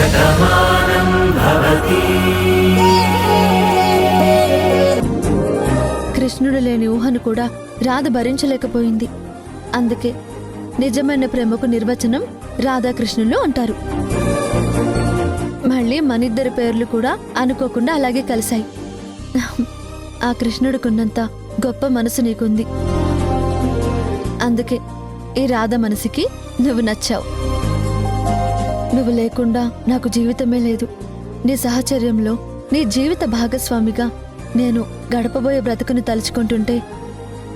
శతమానం భవతి. కృష్ణుడు లేని ఊహను కూడా రాధ భరించలేకపోయింది. అందుకే నిజమైన ప్రేమకు నిర్వచనం రాధాకృష్ణులు అంటారు. మళ్ళీ మనిద్దరి పేర్లు కూడా అనుకోకుండా అలాగే కలిశాయి. ఆ కృష్ణుడికున్నంత గొప్ప మనసు నీకుంది. అందుకే ఈ రాధ మనసుకి నువ్వు నచ్చావు. నువ్వు లేకుండా నాకు జీవితమే లేదు. నీ సహచర్యంలో నీ జీవిత భాగస్వామిగా నేను గడపబోయే బ్రతుకుని తలుచుకుంటుంటే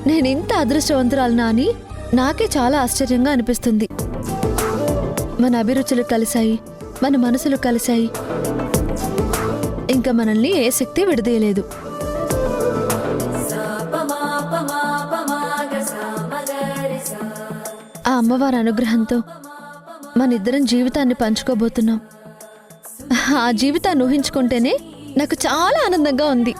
నేనింత అదృష్టవంతురాలనా అని నాకే చాలా ఆశ్చర్యంగా అనిపిస్తుంది. మన అభిరుచులు కలిశాయి, మన మనసులు కలిశాయి. ఇంకా మనల్ని ఏ శక్తి విడదీయలేదు. ఆ అమ్మవారి అనుగ్రహంతో మనిద్దరం జీవితాన్ని పంచుకోబోతున్నాం. ఆ జీవితాన్ని ఊహించుకుంటేనే నాకు చాలా ఆనందంగా ఉంది.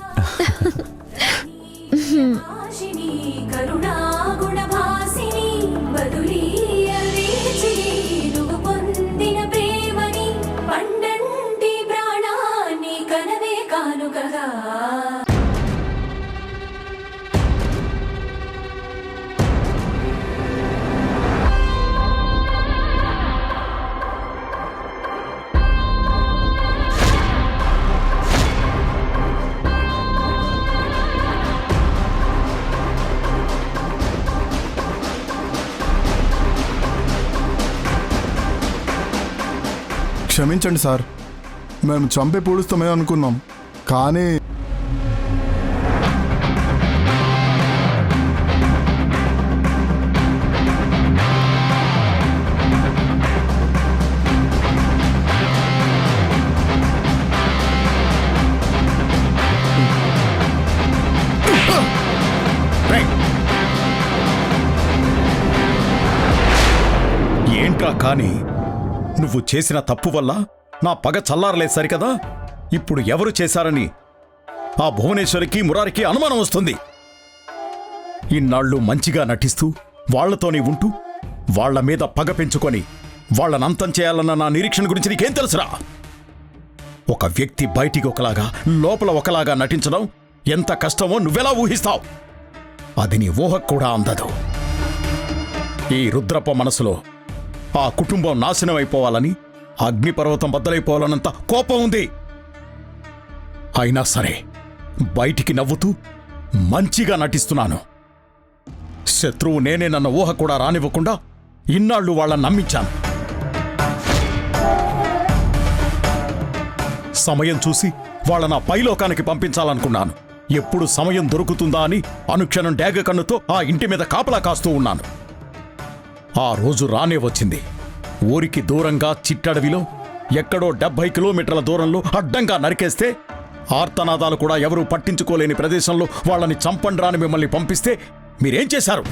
క్షమించండి సార్, మేము చంపి పూడుస్తామే అనుకున్నాం. కానీ ఏంట్రా కానీ నువ్వు చేసిన తప్పు వల్ల నా పగ చల్లారలేదు సరికదా. ఇప్పుడు ఎవరు చేశారని ఆ భువనేశ్వరికి మురారికి అనుమానం వస్తుంది. ఇన్నాళ్ళు మంచిగా నటిస్తూ వాళ్లతోనే ఉంటూ వాళ్ల మీద పగ పెంచుకొని వాళ్లనంతం చేయాలన్న నా నిరీక్షణ గురించి నీకేం తెలుసురా? ఒక వ్యక్తి బయటికి ఒకలాగా లోపల ఒకలాగా నటించడం ఎంత కష్టమో నువ్వెలా ఊహిస్తావు? అది నీ ఊహకు కూడా అందదు. ఈ రుద్రప్ప మనసులో ఆ కుటుంబం నాశనం అయిపోవాలని, అగ్నిపర్వతం బద్దలైపోవాలన్నంత కోపం ఉంది. అయినా సరే బయటికి నవ్వుతూ మంచిగా నటిస్తున్నాను. శత్రువు నేనే నన్న ఊహ కూడా రానివ్వకుండా ఇన్నాళ్ళు వాళ్ళని నమ్మించాను. సమయం చూసి వాళ్ళ నా పైలోకానికి పంపించాలనుకున్నాను. ఎప్పుడు సమయం దొరుకుతుందా అని అనుక్షణం డేగ కన్నుతో ఆ ఇంటి మీద కాపలా కాస్తూ ఉన్నాను. ఆ రోజు రానే వచ్చింది. ఊరికి దూరంగా చిట్టడవిలో ఎక్కడో 70 కిలోమీటర్ల దూరంలో అడ్డంగా నరికేస్తే ఆర్తనాదాలు కూడా ఎవరూ పట్టించుకోలేని ప్రదేశంలో వాళ్ళని చంపండి రాని మిమ్మల్ని పంపిస్తే మీరేం చేశారు?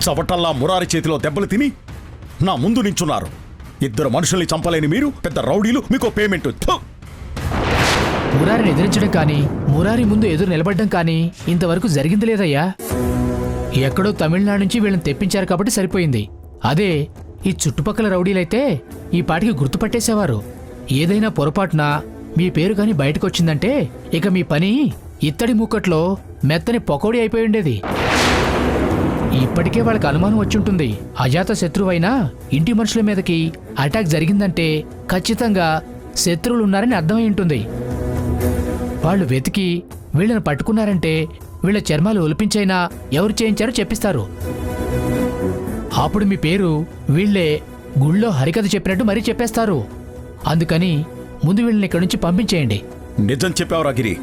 చవటల్లా మురారి చేతిలో దెబ్బలు తిని నా ముందు నించున్నారు. 2 మనుషుల్ని చంపలేని మీరు పెద్ద రౌడీలు, మీకో పేమెంట్. మురారిని ఎదిరించడం కానీ మురారి ముందు ఎదురు నిలబడ్డం కానీ ఇంతవరకు జరిగింది లేదయ్యా. ఎక్కడో తమిళనాడు నుంచి వీళ్ళని తెప్పించారు కాబట్టి సరిపోయింది. అదే ఈ చుట్టుపక్కల రౌడీలైతే ఈ పాటికి గుర్తుపట్టేసేవారు. ఏదైనా పొరపాటున మీ పేరు కాని బయటకొచ్చిందంటే ఇక మీ పని ఇత్తడి ముక్కట్లో మెత్తని పకోడీ అయిపోయి ఉండేది. ఇప్పటికే వాళ్ళకి అనుమానం వచ్చుంటుంది. అజాత శత్రువైనా ఇంటి మనుషుల మీదకి అటాక్ జరిగిందంటే ఖచ్చితంగా శత్రువులున్నారని అర్థమై ఉంటుంది. వాళ్ళు వెతికి వీళ్ళని పట్టుకున్నారంటే వీళ్ళ చర్మాలు ఒలిపించైనా ఎవరు చేయించారో చెప్పిస్తారు. అప్పుడు మీ పేరు వీళ్లే గుళ్ళో హరికథ చెప్పినట్టు మరీ చెప్పేస్తారు. అందుకని ముందు వీళ్ళని ఇక్కడి నుంచి పంపించేయండి. నిజం చెప్పావురా గిరి.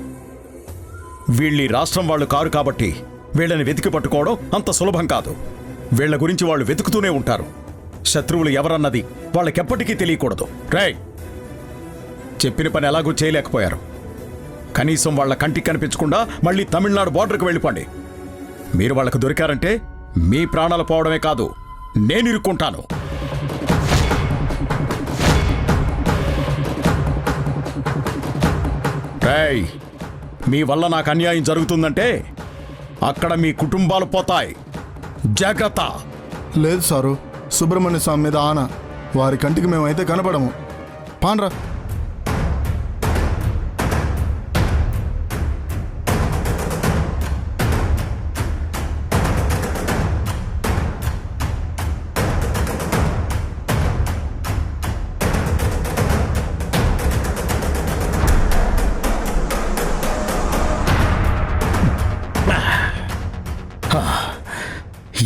వీళ్ళీ రాష్ట్రం వాళ్ళు కారు కాబట్టి వీళ్ళని వెతికి పట్టుకోవడం అంత సులభం కాదు. వీళ్ల గురించి వాళ్ళు వెతుకుతూనే ఉంటారు. శత్రువులు ఎవరన్నది వాళ్ళకెప్పటికీ తెలియకూడదు. రేయ్, చెప్పిన పని ఎలాగూ చేయలేకపోయారు. కనీసం వాళ్ళ కంటికి కనిపించకుండా మళ్ళీ తమిళనాడు బోర్డర్కి వెళ్ళిపోండి. మీరు వాళ్ళకు దొరికారంటే మీ ప్రాణాలు పోవడమే కాదు, నేను ఇరుక్కుంటాను. రేయ్, మీ వల్ల నాకు అన్యాయం జరుగుతుందంటే అక్కడ మీ కుటుంబాలు పోతాయి. జాగ్రత్త. లేదు సారు, సుబ్రహ్మణ్య స్వామి మీద ఆన, వారి కంటికి మేమైతే కనపడము. పాన్రా.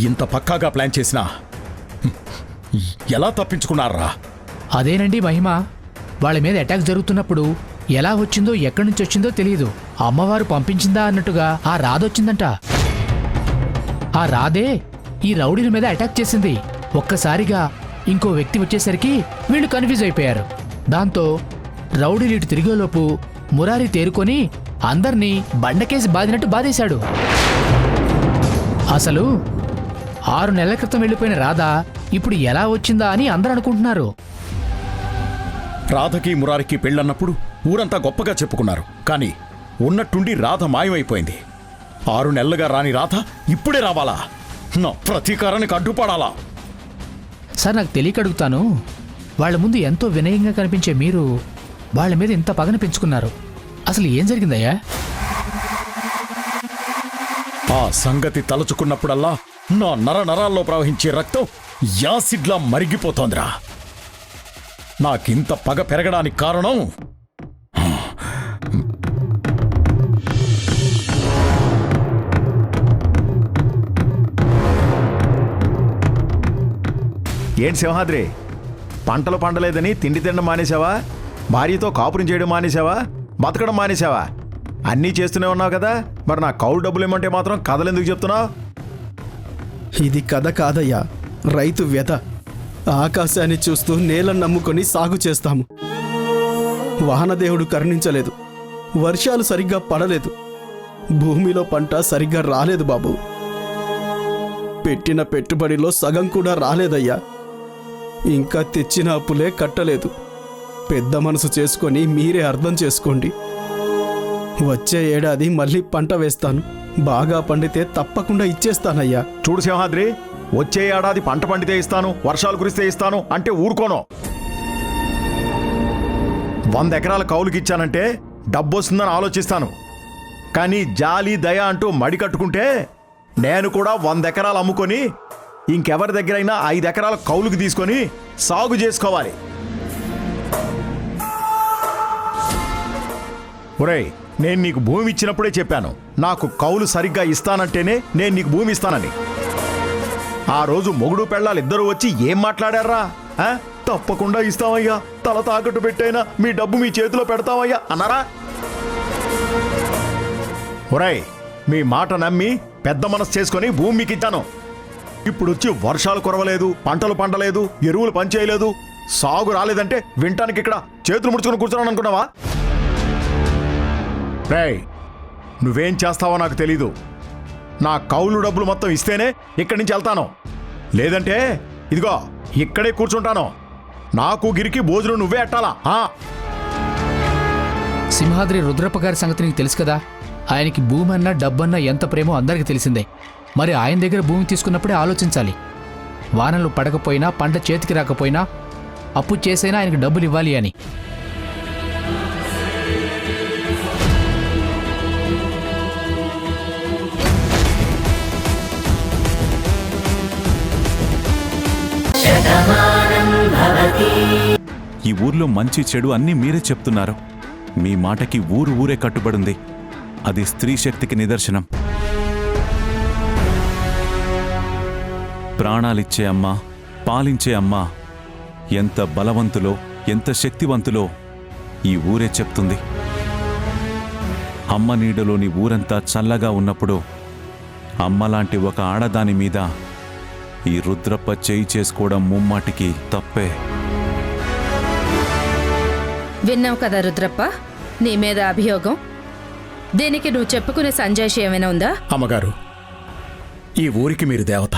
ఇంత పక్కాగా ప్లాన్ చేసినా ఎలా తప్పించుకున్నారా? అదేనండి మహిమ. వాళ్ళ మీద అటాక్ జరుగుతున్నప్పుడు ఎలా వచ్చిందో ఎక్కడి నుంచి వచ్చిందో తెలియదు. అమ్మవారు పంపించిందా అన్నట్టుగా ఆ రాధొచ్చిందంట. ఆ రాధే ఈ రౌడీల మీద అటాక్ చేసింది. ఒక్కసారిగా ఇంకో వ్యక్తి వచ్చేసరికి వీళ్ళు కన్ఫ్యూజ్ అయిపోయారు. దాంతో రౌడీలు ఇటు తిరిగేలోపు మురారి తేరుకొని అందర్నీ బండకేసి బాదినట్టు బాధేశాడు. అసలు 6 నెలల క్రితం వెళ్ళిపోయిన రాధ ఇప్పుడు ఎలా వచ్చిందా అని అందరూ అనుకుంటున్నారు. రాధకి మురారికి పెళ్ళన్నప్పుడు ఊరంతా గొప్పగా చెప్పుకున్నారు. కానీ ఉన్నట్టుండి రాధ మాయమైపోయింది. 6 నెలలుగా రాని రాధ ఇప్పుడే రావాలా? నా ప్రతీకారానికి అడ్డుపడాలా? సార్, నాకు తెలియక అడుగుతాను. వాళ్ళ ముందు ఎంతో వినయంగా కనిపించే మీరు వాళ్ళ మీద ఇంత పగన పెంచుకున్నారు. అసలు ఏం జరిగిందయ్యా? ఆ సంగతి తలుచుకున్నప్పుడల్లా నా నరాల్లో ప్రవహించే రక్తం యాసిడ్లా మరిగిపోతోందిరా. నాకింత పగ పెరగడానికి కారణం ఏంటి సింహాద్రి, పంటలు పండలేదని తిండి తినడం మానేశావా? భార్యతో కాపురం చేయడం మానేశావా? బతకడం మానేశావా? అన్నీ చేస్తూనే ఉన్నావు కదా, మరి నా కౌలు డబ్బులు ఇమ్మంటే మాత్రం కథలు ఎందుకు చెప్తున్నావు? ఇది కథ కాదయ్యా, రైతు వ్యధ. ఆకాశాన్ని చూస్తూ నేలను నమ్ముకొని సాగు చేస్తాము. వాహనదేవుడు కరుణించలేదు, వర్షాలు సరిగ్గా పడలేదు, భూమిలో పంట సరిగ్గా రాలేదు బాబు. పెట్టిన పెట్టుబడిలో సగం కూడా రాలేదయ్యా. ఇంకా తెచ్చిన అప్పులే కట్టలేదు. పెద్ద మనసు చేసుకొని మీరే అర్థం చేసుకోండి. వచ్చే ఏడాది మళ్ళీ పంట వేస్తాను. బాగా పండితే తప్పకుండా ఇచ్చేస్తానయ్యా. చూడు సింహాద్రి, వచ్చే ఏడాది పంట పండితే ఇస్తాను, వర్షాలు కురిస్తే ఇస్తాను అంటే ఊరుకోను. 100 ఎకరాల కౌలుకి ఇచ్చానంటే డబ్బు వస్తుందని ఆలోచిస్తాను. కానీ జాలి దయ అంటూ మడి కట్టుకుంటే నేను కూడా 100 ఎకరాలు అమ్ముకొని ఇంకెవరి దగ్గరైనా 5 ఎకరాల కౌలుకి తీసుకొని సాగు చేసుకోవాలి. ఒరేయ్, నేను నీకు భూమి ఇచ్చినప్పుడే చెప్పాను, నాకు కౌలు సరిగ్గా ఇస్తానంటేనే నేను నీకు భూమి ఇస్తానని. ఆ రోజు మొగుడు పెళ్ళాలు ఇద్దరు వచ్చి ఏం మాట్లాడారా? తప్పకుండా ఇస్తామయ్యా, తల తాకట్టు పెట్టైనా మీ డబ్బు మీ చేతిలో పెడతామయ్యా అన్నారా? ఒరేయ్, మీ మాట నమ్మి పెద్ద మనసు చేసుకొని భూమి మీకు ఇచ్చాను. ఇప్పుడు వచ్చి వర్షాలు కురవలేదు, పంటలు పండలేదు, ఎరువులు పనిచేయలేదు, సాగు రాలేదంటే వింటానికి ఇక్కడ చేతులు ముడుచుకొని కూర్చున్నాను అనుకున్నావా? రేయ్, నువ్వేం చేస్తావో నాకు తెలీదు. నా కౌలు డబ్బులు మొత్తం ఇస్తేనే ఇక్కడి నుంచి వెళ్తాను, లేదంటే ఇదిగో ఇక్కడే కూర్చుంటాను. నాకు గిరికి భోజనం నువ్వే అట్టాలా? సింహాద్రి రుద్రప్ప గారి సంగతి నీకు తెలుసు కదా. ఆయనకి భూమి అన్నా డబ్బన్నా ఎంత ప్రేమో అందరికీ తెలిసిందే. మరి ఆయన దగ్గర భూమి తీసుకున్నప్పుడే ఆలోచించాలి. వానలు పడకపోయినా, పంట చేతికి రాకపోయినా, అప్పు చేసైనా ఆయనకు డబ్బులు ఇవ్వాలి అని. ఈ ఊర్లో మంచి చెడు అన్నీ మీరే చెప్తున్నారు. మీ మాటకి ఊరే కట్టుబడింది. అది స్త్రీ శక్తికి నిదర్శనం. ప్రాణాలిచ్చే అమ్మ, పాలించే అమ్మ ఎంత బలవంతులో, ఎంత శక్తివంతులో ఈ ఊరే చెప్తుంది. అమ్మ నీడలోని ఊరంతా చల్లగా ఉన్నప్పుడు అమ్మలాంటి ఒక ఆడదాని మీద ఈ రుద్రప్ప చేయి చేసుకోవడం ముమ్మాటికి తప్పే. విన్నావు కదా రుద్రప్ప, నీ మీద అభియోగం. దీనికి నువ్వు చెప్పుకునే సంజాయిషి ఏమైనా ఉందా? అమ్మగారు, ఈ ఊరికి మీరు దేవత.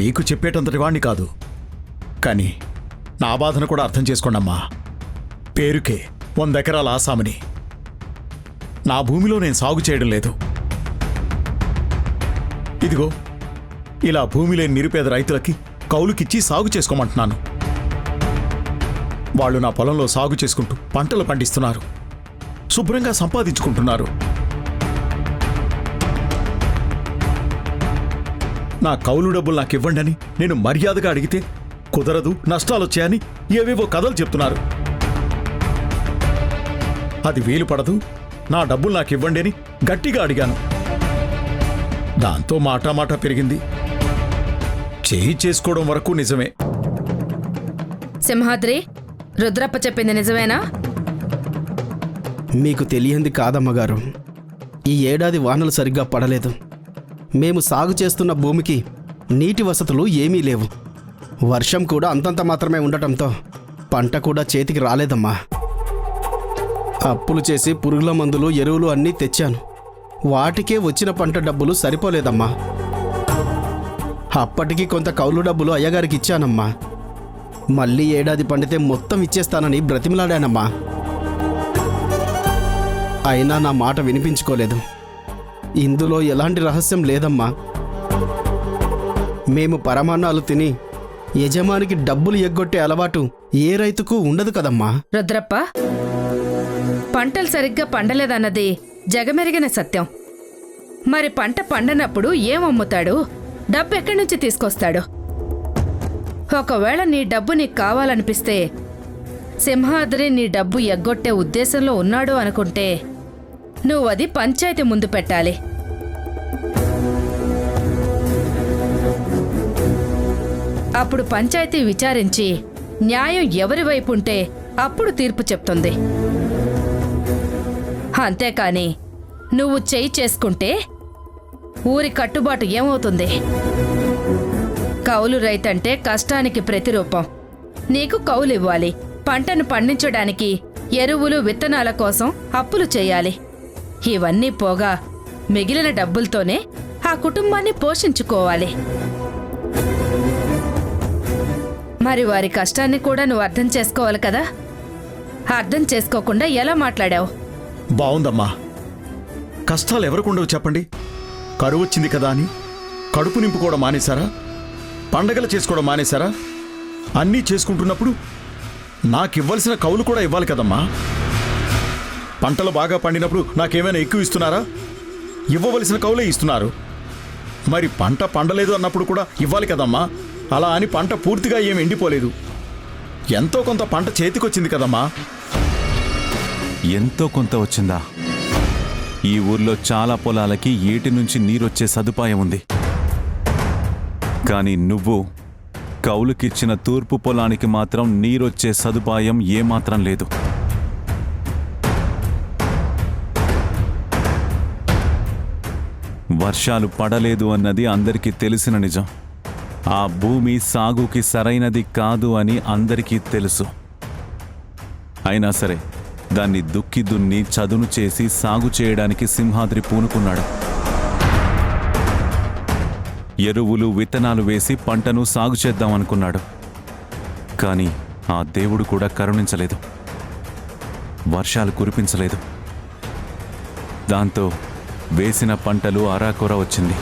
మీకు చెప్పేటంతటి వాణ్ణి కాదు, కానీ నా బాధను కూడా అర్థం చేసుకోండమ్మా. పేరుకే 100 ఎకరాల ఆసామిని. నా భూమిలో నేను సాగు చేయడం లేదు. ఇదిగో ఇలా భూమి లేని నిరుపేద రైతులకి కౌలుకిచ్చి సాగు చేసుకోమంటున్నాను. వాళ్ళు నా పొలంలో సాగు చేసుకుంటూ పంటలు పండిస్తున్నారు, శుభ్రంగా సంపాదించుకుంటున్నారు. నా కౌలు డబ్బులు నాకు ఇవ్వండి అని నేను మర్యాదగా అడిగితే కుదరదు, నష్టాలొచ్చాయని ఏవేవో కథలు చెప్తున్నారు. అది వీలు పడదు, నా డబ్బులు నాకు ఇవ్వండి అని గట్టిగా అడిగాను. దాంతో మాట పెరిగింది. చేయి చేసుకోవడం వరకు నిజమే. సింహాద్రి, రుద్రప్ప చెప్పింది నిజమేనా? మీకు తెలియంది కాదమ్మగారు. ఈ ఏడాది వానలు సరిగ్గా పడలేదు. మేము సాగు చేస్తున్న భూమికి నీటి వసతులు ఏమీ లేవు. వర్షం కూడా అంతంత మాత్రమే ఉండటంతో పంట కూడా చేతికి రాలేదమ్మా. అప్పులు చేసి పురుగుల మందులు, ఎరువులు అన్నీ తెచ్చాను. వాటికే వచ్చిన పంట డబ్బులు సరిపోలేదమ్మా. అప్పటికి కొంత కౌలు డబ్బులు అయ్యగారికి ఇచ్చానమ్మా. మళ్ళీ ఏడాది పండితే మొత్తం ఇచ్చేస్తానని బ్రతిమలాడానమ్మా. అయినా నా మాట వినిపించుకోలేదు. ఇందులో ఎలాంటి రహస్యం లేదమ్మా. మేము పరమాన్నాలు తిని యజమానికి డబ్బులు ఎగ్గొట్టే అలవాటు ఏ రైతుకు ఉండదు కదమ్మా. రుద్రప్ప, పంటలు సరిగ్గా పండలేదన్నది జగమెరిగిన సత్యం. మరి పంట పండనప్పుడు ఏం అమ్ముతాడు? డబ్బు ఎక్కడి నుంచి తీసుకొస్తాడు? ఒకవేళ నీ డబ్బు నీకు కావాలనిపిస్తే సింహాద్రి నీ డబ్బు ఎగ్గొట్టే ఉద్దేశంలో ఉన్నాడు అనుకుంటే నువ్వు అది పంచాయతీ ముందు పెట్టాలి. అప్పుడు పంచాయతీ విచారించి న్యాయం ఎవరి వైపు ఉంటే అప్పుడు తీర్పు చెప్తుంది. అంతేకాని నువ్వు చేయి చేసుకుంటే ఊరి కట్టుబాటు ఏమవుతుంది? కౌలు రైతంటే కష్టానికి ప్రతిరూపం. నీకు కౌలు ఇవ్వాలి, పంటను పండించడానికి ఎరువులు, విత్తనాల కోసం అప్పులు చేయాలి. ఇవన్నీ పోగా మిగిలిన డబ్బులతోనే ఆ కుటుంబాన్ని పోషించుకోవాలి. మరి వారి కష్టాన్ని కూడా నువ్వు అర్థం చేసుకోవాలి కదా. అర్థం చేసుకోకుండా ఎలా మాట్లాడావు? బావుందమ్మా. కష్టాలు ఎవరికుండవు చెప్పండి? కరువు వచ్చింది కదా అని కడుపు నింపుకోవడం మానేశారా? పండగలు చేసుకోవడం మానేశారా? అన్నీ చేసుకుంటున్నప్పుడు నాకివ్వాల్సిన కౌలు కూడా ఇవ్వాలి కదమ్మా. పంటలు బాగా పండినప్పుడు నాకేమైనా ఎక్కువ ఇస్తున్నారా? ఇవ్వవలసిన కౌలే ఇస్తున్నారు. మరి పంట పండలేదు అన్నప్పుడు కూడా ఇవ్వాలి కదమ్మా. అలా అని పంట పూర్తిగా ఏమి ఎండిపోలేదు. ఎంతో కొంత పంట చేతికొచ్చింది కదమ్మా. ఎంతో కొంత వచ్చిందా? ఈ ఊర్లో చాలా పొలాలకి ఏటి నుంచి నీరొచ్చే సదుపాయం ఉంది. కానీ నువ్వు కౌలుకిచ్చిన తూర్పు పొలానికి మాత్రం నీరొచ్చే సదుపాయం ఏమాత్రం లేదు. వర్షాలు పడలేదు అన్నది అందరికీ తెలిసిన నిజం. ఆ భూమి సాగుకి సరైనది కాదు అని అందరికీ తెలుసు. అయినా సరే దాన్ని దుక్కి దున్ని చదును చేసి సాగు చేయడానికి సింహాద్రి పూనుకున్నాడు. ఎరువులు, విత్తనాలు వేసి పంటను సాగు చేద్దామనుకున్నాడు. కానీ ఆ దేవుడు కూడా కరుణించలేదు, వర్షాలు కురిపించలేదు. దాంతో వేసిన పంటలు అరాకొర వచ్చింది.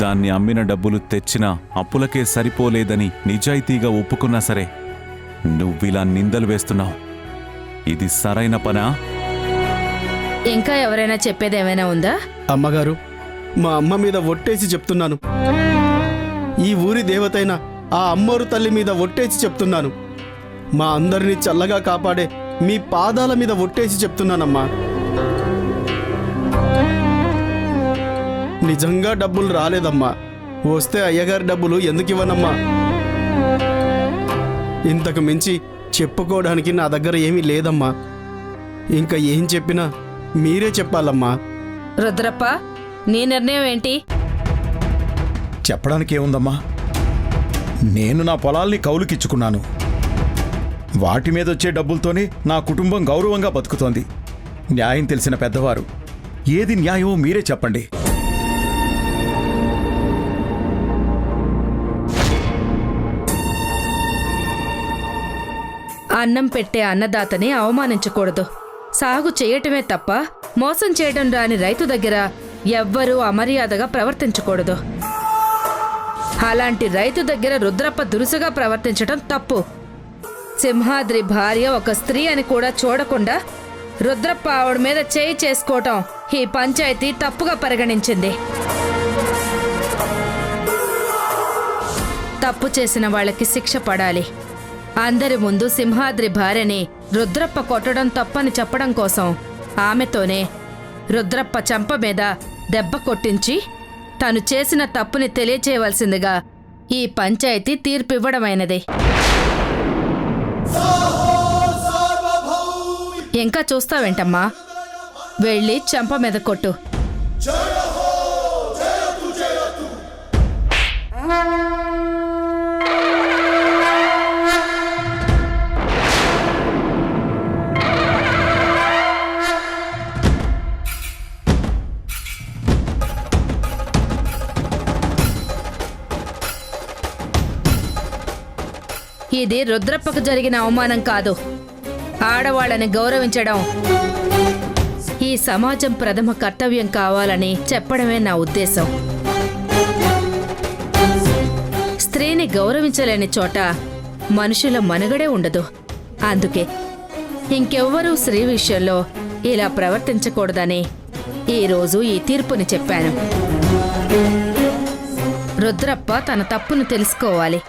దాన్ని అమ్మిన డబ్బులు తెచ్చిన అప్పులకే సరిపోలేదని నిజాయితీగా ఒప్పుకున్నా సరే నువ్విలా నిందలు వేస్తున్నావు. ఇది సరైన పనా? ఇంకా ఎవరైనా చెప్పేదేమైనా ఉందా? అమ్మగారు, మా అమ్మ మీద ఒట్టేసి చెప్తున్నాను. ఈ ఊరి దేవతైన ఆ అమ్మోరు తల్లి మీద ఒట్టేసి చెప్తున్నాను. మా అందరినీ చల్లగా కాపాడే మీ పాదాల మీద ఒట్టేసి చెప్తున్నానమ్మా. నిజంగా డబ్బులు రాలేదమ్మా. వస్తే అయ్యగారి డబ్బులు ఎందుకు ఇవ్వనమ్మా? ఇంతకు మించి చెప్పుకోవడానికి నా దగ్గర ఏమీ లేదమ్మా. ఇంకా ఏం చెప్పినా మీరే చెప్పాలమ్మా. రుద్రప్ప, నీ నిర్ణయం ఏంటి? చెప్పడానికి ఏముందమ్మా? నేను నా పొలాల్ని కౌలుకిచ్చుకున్నాను. వాటి మీద వచ్చే డబ్బులతోనే నా కుటుంబం గౌరవంగా బతుకుతోంది. న్యాయం తెలిసిన పెద్దవారు, ఏది న్యాయమో మీరే చెప్పండి. అన్నం పెట్టే అన్నదాతని అవమానించకూడదు. సాగు చేయటమే తప్ప మోసం చేయడం రాని రైతు దగ్గర ఎవ్వరూ అమర్యాదగా ప్రవర్తించకూడదు. అలాంటి రైతు దగ్గర రుద్రప్ప దురుసుగా ప్రవర్తించడం తప్పు. సింహాద్రి భార్య ఒక స్త్రీ అని కూడా చూడకుండా రుద్రప్ప ఆవిడ మీద చేయి చేసుకోవటం ఈ పంచాయతీ తప్పుగా పరిగణించింది. తప్పు చేసిన వాళ్ళకి శిక్ష పడాలి. అందరి ముందు సింహాద్రి భార్యని రుద్రప్ప కొట్టడం తప్పని చెప్పడం కోసం ఆమెతోనే రుద్రప్ప చెంప మీద దెబ్బ కొట్టించి తను చేసిన తప్పుని తెలియచేయవలసిందిగా ఈ పంచాయతీ తీర్పివ్వడమైనది. ఇంకా చూస్తావేంటమ్మా? వెళ్ళి చెంప మీద కొట్టు. ఇది రుద్రప్పకు జరిగిన అవమానం కాదు. ఆడవాళ్ళని గౌరవించడం ఈ సమాజం ప్రథమ కర్తవ్యం కావాలని చెప్పడమే నా ఉద్దేశం. స్త్రీని గౌరవించలేని చోట మనుషుల మనుగడే ఉండదు. అందుకే ఇంకెవ్వరూ స్త్రీ విషయంలో ఇలా ప్రవర్తించకూడదని ఈరోజు ఈ తీర్పుని చెప్పాను. రుద్రప్ప తన తప్పును తెలుసుకోవాలి.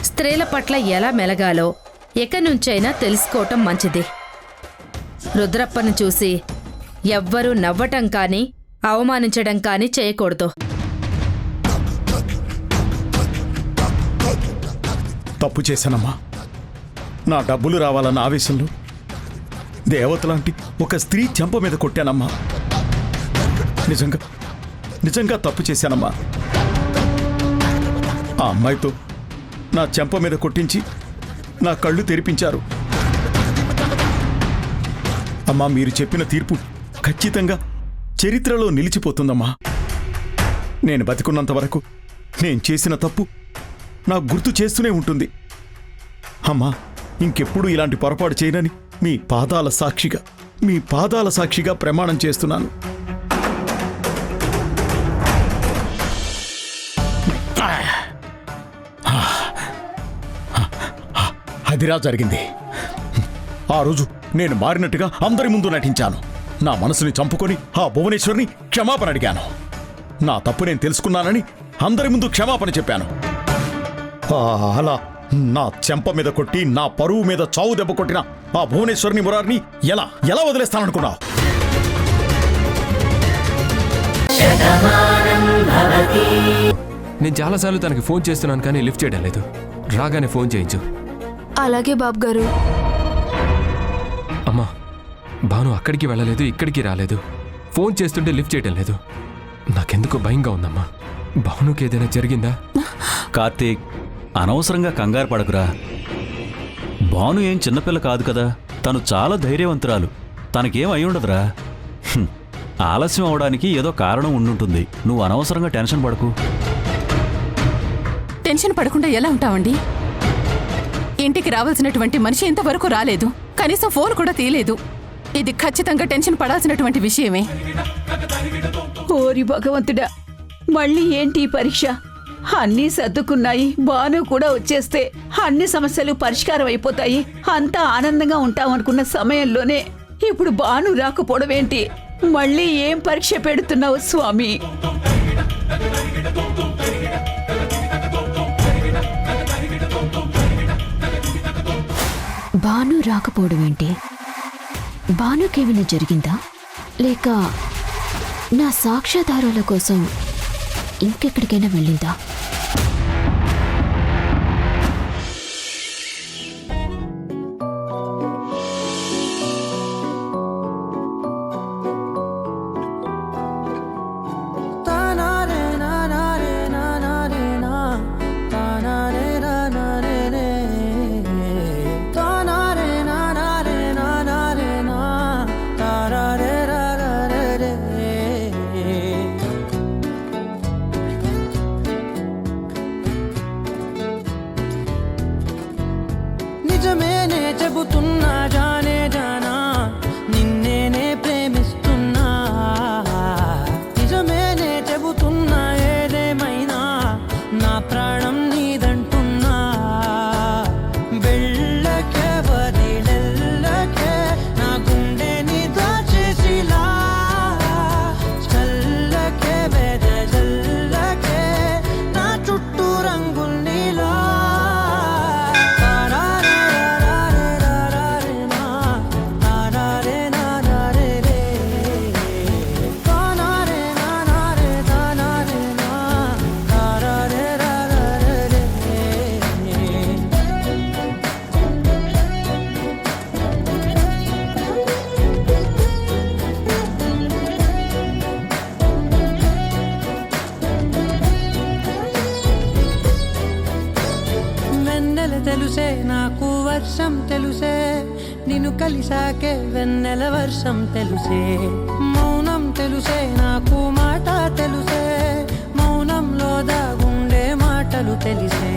స్త్రీల పట్ల ఎలా మెలగాలో ఇక నుంచైనా తెలుసుకోవటం మంచిది. రుద్రప్పను చూసి ఎవ్వరూ నవ్వటం కానీ అవమానించడం కానీ చేయకూడదు. తప్పు చేశానమ్మా. నా డబ్బులు రావాలన్న ఆవేశంలో దేవతలాంటి ఒక స్త్రీ చెంప మీద కొట్టానమ్మా. నిజంగా తప్పు చేశానమ్మా. ఆ అమ్మాయితో నా చెంప మీద కొట్టించి నా కళ్ళు తెరిపించారు. అమ్మా, మీరు చెప్పిన తీర్పు ఖచ్చితంగా చరిత్రలో నిలిచిపోతుందమ్మా. నేను బతికున్నంత వరకు నేను చేసిన తప్పు నాకు గుర్తు చేస్తూనే ఉంటుంది. అమ్మా, ఇంకెప్పుడు ఇలాంటి పొరపాటు చేయనని మీ పాదాల సాక్షిగా ప్రమాణం చేస్తున్నాను. అదిరా జరిగింది. ఆ రోజు నేను మారినట్టుగా అందరి ముందు నటించాను. నా మనసుని చంపుకొని ఆ భువనేశ్వర్ని క్షమాపణ అడిగాను. నా తప్పు నేను తెలుసుకున్నానని అందరి ముందు క్షమాపణ చెప్పాను. అలా నా చెంప మీద కొట్టి నా పరువు మీద చావు దెబ్బ కొట్టిన ఆ భువనేశ్వర్ని మురారిని ఎలా వదిలేస్తాననుకున్నావు? నేను చాలాసార్లు తనకి ఫోన్ చేస్తున్నాను కానీ లిఫ్ట్ చేయడం లేదు. రాగానే ఫోన్ చేయించు. అలాగే బాబు గారు. అమ్మా, భాను అక్కడికి వెళ్ళలేదు, ఇక్కడికి రాలేదు. ఫోన్ చేస్తుంటే లిఫ్ట్ చేయడం లేదు. నాకెందుకు భయంగా ఉందమ్మా. భానుకి ఏదైనా జరిగిందా? కార్తీక్, అనవసరంగా కంగారు పడకురా. భాను ఏం చిన్నపిల్ల కాదు కదా. తను చాలా ధైర్యవంతురాలు. తనకేం అయి ఉండదురా. ఆలస్యం అవడానికి ఏదో కారణం ఉండుంటుంది. నువ్వు అనవసరంగా టెన్షన్ పడకు. టెన్షన్ పడకుండా ఎలా ఉంటామండి? ఇంటికి రావాల్సినటువంటి మనిషి ఇంతవరకు రాలేదు. కనీసం ఫోన్ కూడా తీయలేదు. ఇది ఖచ్చితంగా టెన్షన్ పడాల్సినటువంటి విషయమే. ఓరి భగవంతుడా, మళ్ళీ ఏంటి ఈ పరీక్ష? అన్నీ సర్దుకున్నాయి. భాను కూడా వచ్చేస్తే అన్ని సమస్యలు పరిష్కారం అయిపోతాయి. అంతా ఆనందంగా ఉంటామనుకున్న సమయంలోనే ఇప్పుడు భాను రాకపోవడం ఏంటి? మళ్ళీ ఏం పరీక్ష పెడుతున్నావు స్వామి? భాను రాకపోవడం ఏంటి? భానుకేమైనా జరిగిందా? లేక నా సాక్ష్యాధారాల కోసం ఇంకెక్కడికైనా వెళ్ళిందా? నిజమేనే చెబుతున్నా జానే జానా, నిన్నేనే ప్రేమిస్తున్నా. నిజమే నా ప్రాణం నీదంటున్నా వెళ్ళకే వదిలెళ్ళకే నా గుండెని దాచేసిలా చల్లకే వెదజల్లకే నా చుట్టూ రంగుల్నిలా వెన్నెల తెలుసే నాకు వర్షం తెలుసే నిన్ను కలిసాకే వెన్నెల వర్షం తెలుసే మౌనం తెలుసే నాకు మాట తెలుసే మౌనంలో దాగుండే మాటలు తెలిసే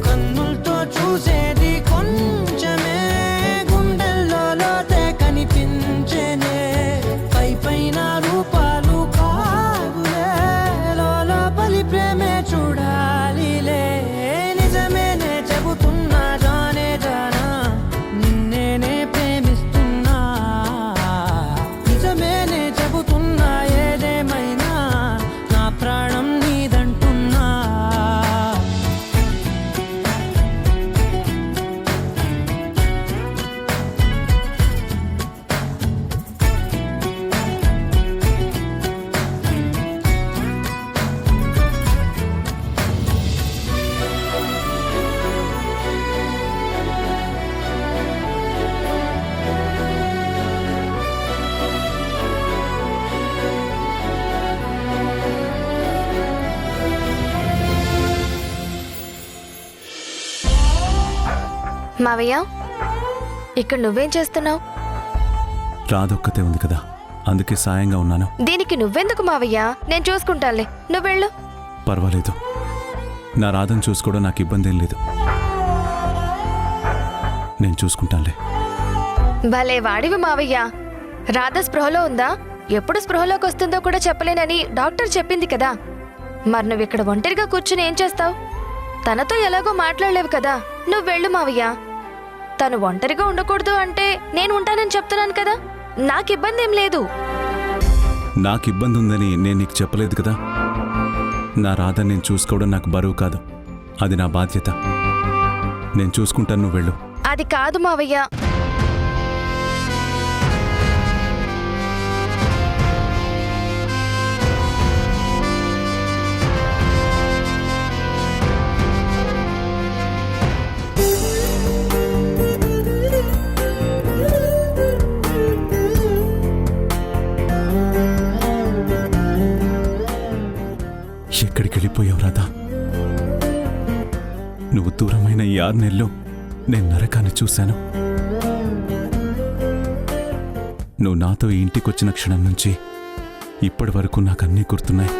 కన్నులతో చూసేది కొంచెమే గుండెల్లో లోతే కనిపించేనే పై పైన రూపాలు కాదులే లోపలి ప్రేమే చూడాలిలే నిజమేనే చెబుతున్నా జానే జానా నిన్నేనే ప్రేమిస్తున్నా నిజమేనే చెబుతున్నా ఏదేమైనా నా ప్రాణం నీదంటున్నా మావయ్య ఇక్కడ నువ్వేం చేస్తున్నావు? రాదొక్కతే ఉంది కదా, అందుకే సాయంగా ఉన్నాను. దీనికి నువ్వెందుకు మావయ్య? నేను చూసుకుంటానులే, నువ్వెళ్ళు. పర్వాలేదు, నా రాధను చూసుకోవడం నాకు ఇబ్బంది ఏం లేదు. నేను చూసుకుంటానులే. భలే వాడివి మావయ్య. రాధ స్పృహలో ఉందా? ఎప్పుడు స్పృహలోకి వస్తుందో కూడా చెప్పలేనని డాక్టర్ చెప్పింది కదా. మరి నువ్వు ఇక్కడ ఒంటరిగా కూర్చుని ఏం చేస్తావు? తనతో ఎలాగో మాట్లాడలేవు కదా. నువ్వు వెళ్ళు మావయ్య. తను ఒంటరిగా ఉండకూడదు అంటే నేను ఉంటానని చెప్తున్నాను కదా, నాకు ఇబ్బంది ఏం లేదు. నాకు ఇబ్బంది ఉందని నేను నీకు చెప్పలేదు కదా. నా రాధని నేను చూసుకోవడం నాకు బరువు కాదు, అది నా బాధ్యత. నేను చూసుకుంటాను, నువ్వు వెళ్ళు. అది కాదు మావయ్య. ఎక్కడికి వెళ్ళిపోయావు రాధా? నువ్వు దూరమైన ఈ 6 నెలల్లో నేను నరకాన్ని చూశాను. నువ్వు నాతో ఈ ఇంటికొచ్చిన క్షణం నుంచి ఇప్పటి వరకు నాకు అన్నీ గుర్తున్నాయి.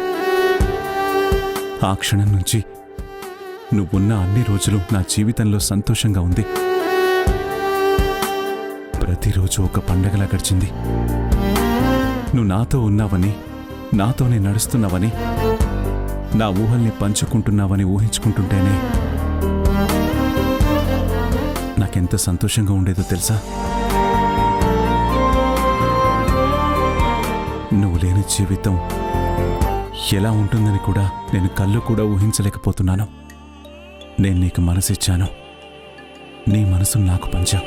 ఆ క్షణం నుంచి నువ్వున్న అన్ని రోజులు నా జీవితంలో సంతోషంగా ఉంది. ప్రతిరోజు ఒక పండగలా గడిచింది. నువ్వు నాతో ఉన్నావని, నాతోనే నడుస్తున్నావని, నా ఊహల్ని పంచుకుంటున్నావని ఊహించుకుంటుంటేనే నాకెంత సంతోషంగా ఉండేదో తెలుసా? నువ్వు లేని జీవితం ఎలా ఉంటుందని కూడా నేను కళ్ళు కూడా ఊహించలేకపోతున్నాను. నేను నీకు మనసిచ్చాను, నీ మనసు నాకు పంచా.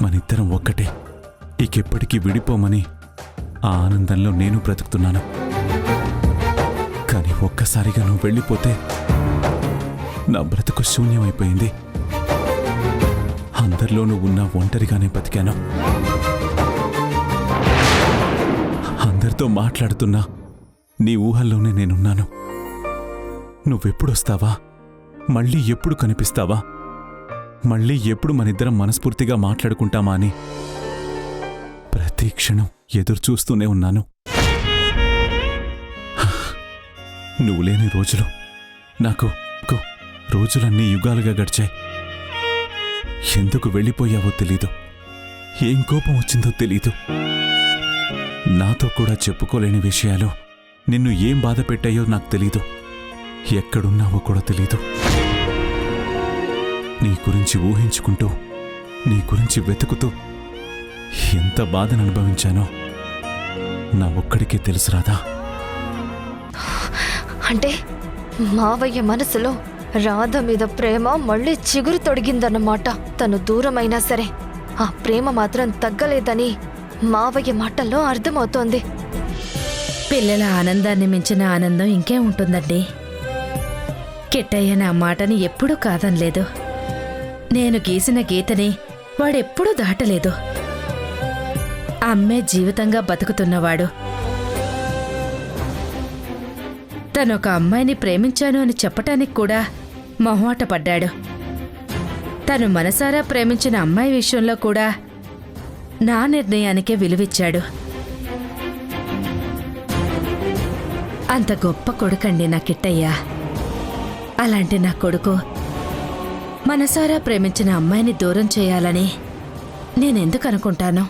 మనిద్దరం ఒక్కటే, ఇకెప్పటికీ విడిపోమని ఆ ఆనందంలో నేను బ్రతుకుతున్నాను. కానీ ఒక్కసారిగా నువ్వు వెళ్ళిపోతే నా బ్రతుకు శూన్యమైపోయింది. అందరిలో నువ్వు ఉన్న ఒంటరిగానే బతికాను. అందరితో మాట్లాడుతున్నా నీ ఊహల్లోనే నేనున్నాను. నువ్వెప్పుడొస్తావా? మళ్ళీ ఎప్పుడు కనిపిస్తావా? మళ్ళీ ఎప్పుడు మనిద్దరం మనస్ఫూర్తిగా మాట్లాడుకుంటామా అని ప్రతి క్షణం ఎదురు చూస్తూనే ఉన్నాను. నువ్వు లేని రోజులు నాకు రోజులన్నీ యుగాలుగా గడిచాయి. ఎందుకు వెళ్ళిపోయావో తెలీదు, ఏం కోపం వచ్చిందో తెలీదు. నాతో కూడా చెప్పుకోలేని విషయాలు నిన్ను ఏం బాధ పెట్టాయో నాకు తెలీదు. ఎక్కడున్నావో కూడా తెలీదు. నీ గురించి ఊహించుకుంటూ నీ గురించి వెతుకుతూ ఎంత బాధను అనుభవించానో నా ఒక్కడికే తెలుసు రాధా. అంటే మావయ్య మనసులో రాధ మీద ప్రేమ మళ్ళీ చిగురు తొడిగిందన్నమాట. తను దూరమైనా సరే ఆ ప్రేమ మాత్రం తగ్గలేదని మావయ్య మాటల్లో అర్థమవుతోంది. పిల్లల ఆనందాన్ని మించిన ఆనందం ఇంకేం ఉంటుందండి. కిట్టయ్య నా మాటని ఎప్పుడూ కాదనలేదు. నేను గీసిన గీతని వాడెప్పుడూ దాటలేదు. అమ్మే జీవితంగా బతుకుతున్నవాడు. తనొక అమ్మాయిని ప్రేమించాను అని చెప్పటానికి కూడా మొహమాట పడ్డాడు. తను మనసారా ప్రేమించిన అమ్మాయి విషయంలో కూడా నా నిర్ణయానికే విలువిచ్చాడు. అంత గొప్ప కొడుకండి నా కిట్టయ్య. అలాంటి నా కొడుకు మనసారా ప్రేమించిన అమ్మాయిని దూరం చేయాలని నేనెందుకు అనుకుంటాను?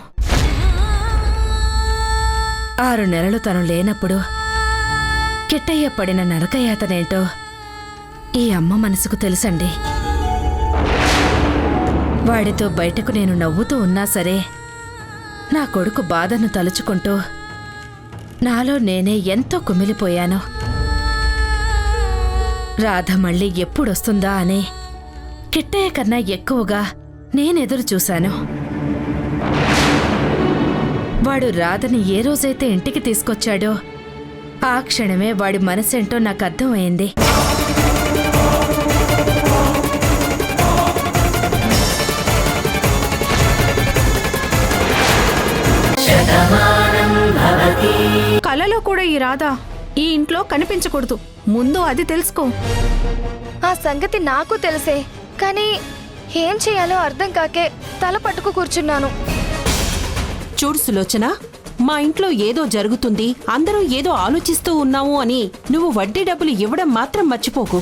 6 నెలలు తను లేనప్పుడు కిట్టయ్య పడిన నరకయాతనేంటో ఈ అమ్మ మనసుకు తెలుసండి. వాడితో బయటకు నేను నవ్వుతూ ఉన్నా సరే నా కొడుకు బాధను తలుచుకుంటూ నాలో నేనే ఎంతో కుమిలిపోయాను. రాధ మళ్ళీ ఎప్పుడొస్తుందా అని కిట్టయ్య కన్నా ఎక్కువగా నేనెదురు చూశాను. వాడు రాధని ఏ రోజైతే ఇంటికి తీసుకొచ్చాడో ఆ క్షణమే వాడి మనసేంటో నాకు అర్థమైంది. కలలో కూడా ఈ రాధ ఈ ఇంట్లో కనిపించకూడదు. ముందు అది తెలుసుకో. ఆ సంగతి నాకు తెలిసే, కానీ ఏం చేయాలో అర్థం కాకే తల పట్టుకు కూర్చున్నాను. చూడు సులోచన, మా ఇంట్లో ఏదో జరుగుతుంది, అందరూ ఏదో ఆలోచిస్తూ ఉన్నాము అని నువ్వు వడ్డీ డబ్బులు ఇవ్వడం మాత్రం మర్చిపోకు.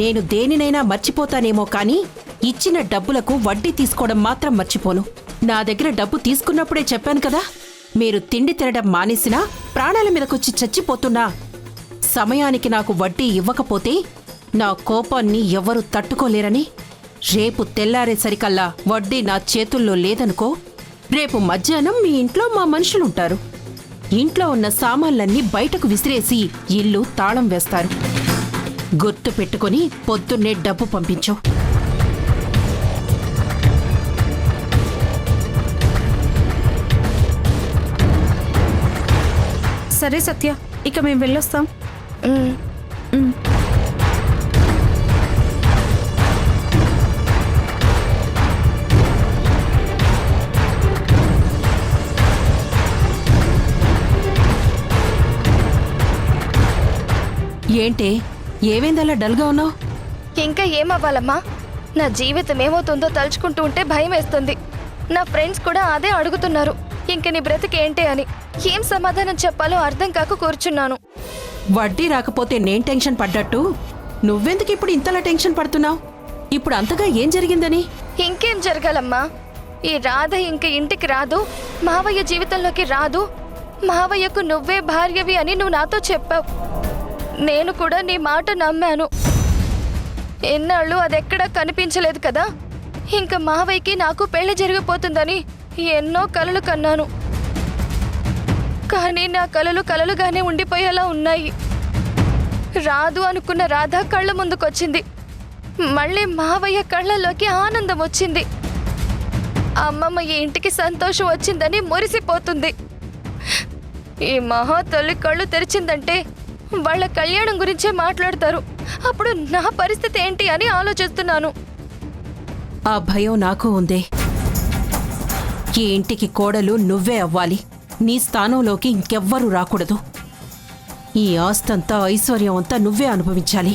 నేను దేనినైనా మర్చిపోతానేమో కానీ ఇచ్చిన డబ్బులకు వడ్డీ తీసుకోవడం మాత్రం మర్చిపోను. నా దగ్గర డబ్బు తీసుకున్నప్పుడే చెప్పాను కదా, మీరు తిండి తినడం మానేసినా ప్రాణాల మీదకొచ్చి చచ్చిపోతున్నా సమయానికి నాకు వడ్డీ ఇవ్వకపోతే నా కోపాన్ని ఎవరూ తట్టుకోలేరని. రేపు తెల్లారేసరికల్లా వడ్డీ నా చేతుల్లో లేదనుకో, రేపు మధ్యాహ్నం మీ ఇంట్లో మా మనుషులుంటారు. ఇంట్లో ఉన్న సామాన్లన్నీ బయటకు విసిరేసి ఇల్లు తాళం వేస్తారు. గుర్తు పెట్టుకుని పొద్దున్నే డబ్బు పంపించు. సరే సత్య, ఇక మేము వెళ్ళొస్తాం. ఏంటే, ఏమైందలా డల్గా ఉన్నావు? ఇంకా ఏమవ్వాలమ్మా? నా జీవితం ఏమవుతుందో తలుచుకుంటూ ఉంటే భయం వేస్తుంది. నా ఫ్రెండ్స్ కూడా అదే అడుగుతున్నారు, ఇంక నీ బ్రతికేంటి అని. ఏం సమాధానం చెప్పాలో అర్థం కాక కూర్చున్నాను. వడ్డీ రాకపోతే నేను టెన్షన్ పడ్డట్టు నువ్వెందుకు ఇప్పుడు ఇంతలా టెన్షన్ పడుతున్నావు? ఇప్పుడు అంతగా ఏం జరిగిందని? ఇంకేం జరగాలమ్మా? ఈ రాధ ఇంక ఇంటికి రాదు, మావయ్య జీవితంలోకి రాదు. మావయ్యకు నువ్వే భార్యవి అని నువ్వు నాతో చెప్పావు. నేను కూడా నీ మాట నమ్మాను. ఎన్నాళ్ళు అదెక్కడా కనిపించలేదు కదా. ఇంక మావయ్యకి నాకు పెళ్లి జరిగిపోతుందని ఎన్నో కలలు కన్నాను. కానీ నా కలలు కలలుగానే ఉండిపోయేలా ఉన్నాయి. రాదు అనుకున్న రాధ కళ్ళ ముందుకొచ్చింది. మళ్ళీ మావయ్య కళ్ళలోకి ఆనందం వచ్చింది. అమ్మమ్మ ఈ ఇంటికి సంతోషం వచ్చిందని మురిసిపోతుంది. ఈ మహా తల్లి కళ్ళు తెరిచిందంటే వాళ్ళ కళ్యాణం గురించే మాట్లాడతారు. అప్పుడు నా పరిస్థితి ఏంటి అని ఆలోచిస్తున్నాను. ఆ భయం నాకు ఉందే. ఈ ఇంటికి కోడలు నువ్వే అవ్వాలి. నీ స్థానంలోకి ఇంకెవ్వరూ రాకూడదు. ఈ ఆస్తంతా ఐశ్వర్యం అంతా నువ్వే అనుభవించాలి.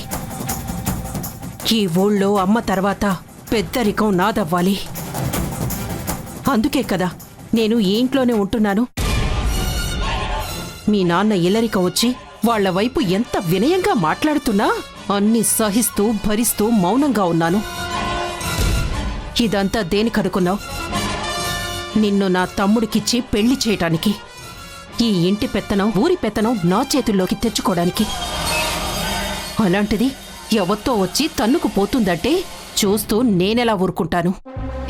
ఈ ఊళ్ళో అమ్మ తర్వాత పెద్దరికం నాదవ్వాలి. అందుకే కదా నేను ఈ ఇంట్లోనే ఉంటున్నాను. మీ నాన్న ఇల్లరికం వచ్చి వాళ్ల వైపు ఎంత వినయంగా మాట్లాడుతున్నా అన్ని సహిస్తూ భరిస్తూ మౌనంగా ఉన్నాను. ఇదంతా దేనికనుకున్నావు? నిన్ను నా తమ్ముడికిచ్చి పెళ్లి చేయటానికి. ఈ ఇంటి పెత్తనం ఊరి పెత్తనం నా చేతుల్లోకి తెచ్చుకోవడానికి. అలాంటిది ఎవరితో వచ్చి తన్నుకు పోతుందంటే చూస్తూ నేనెలా ఊరుకుంటాను?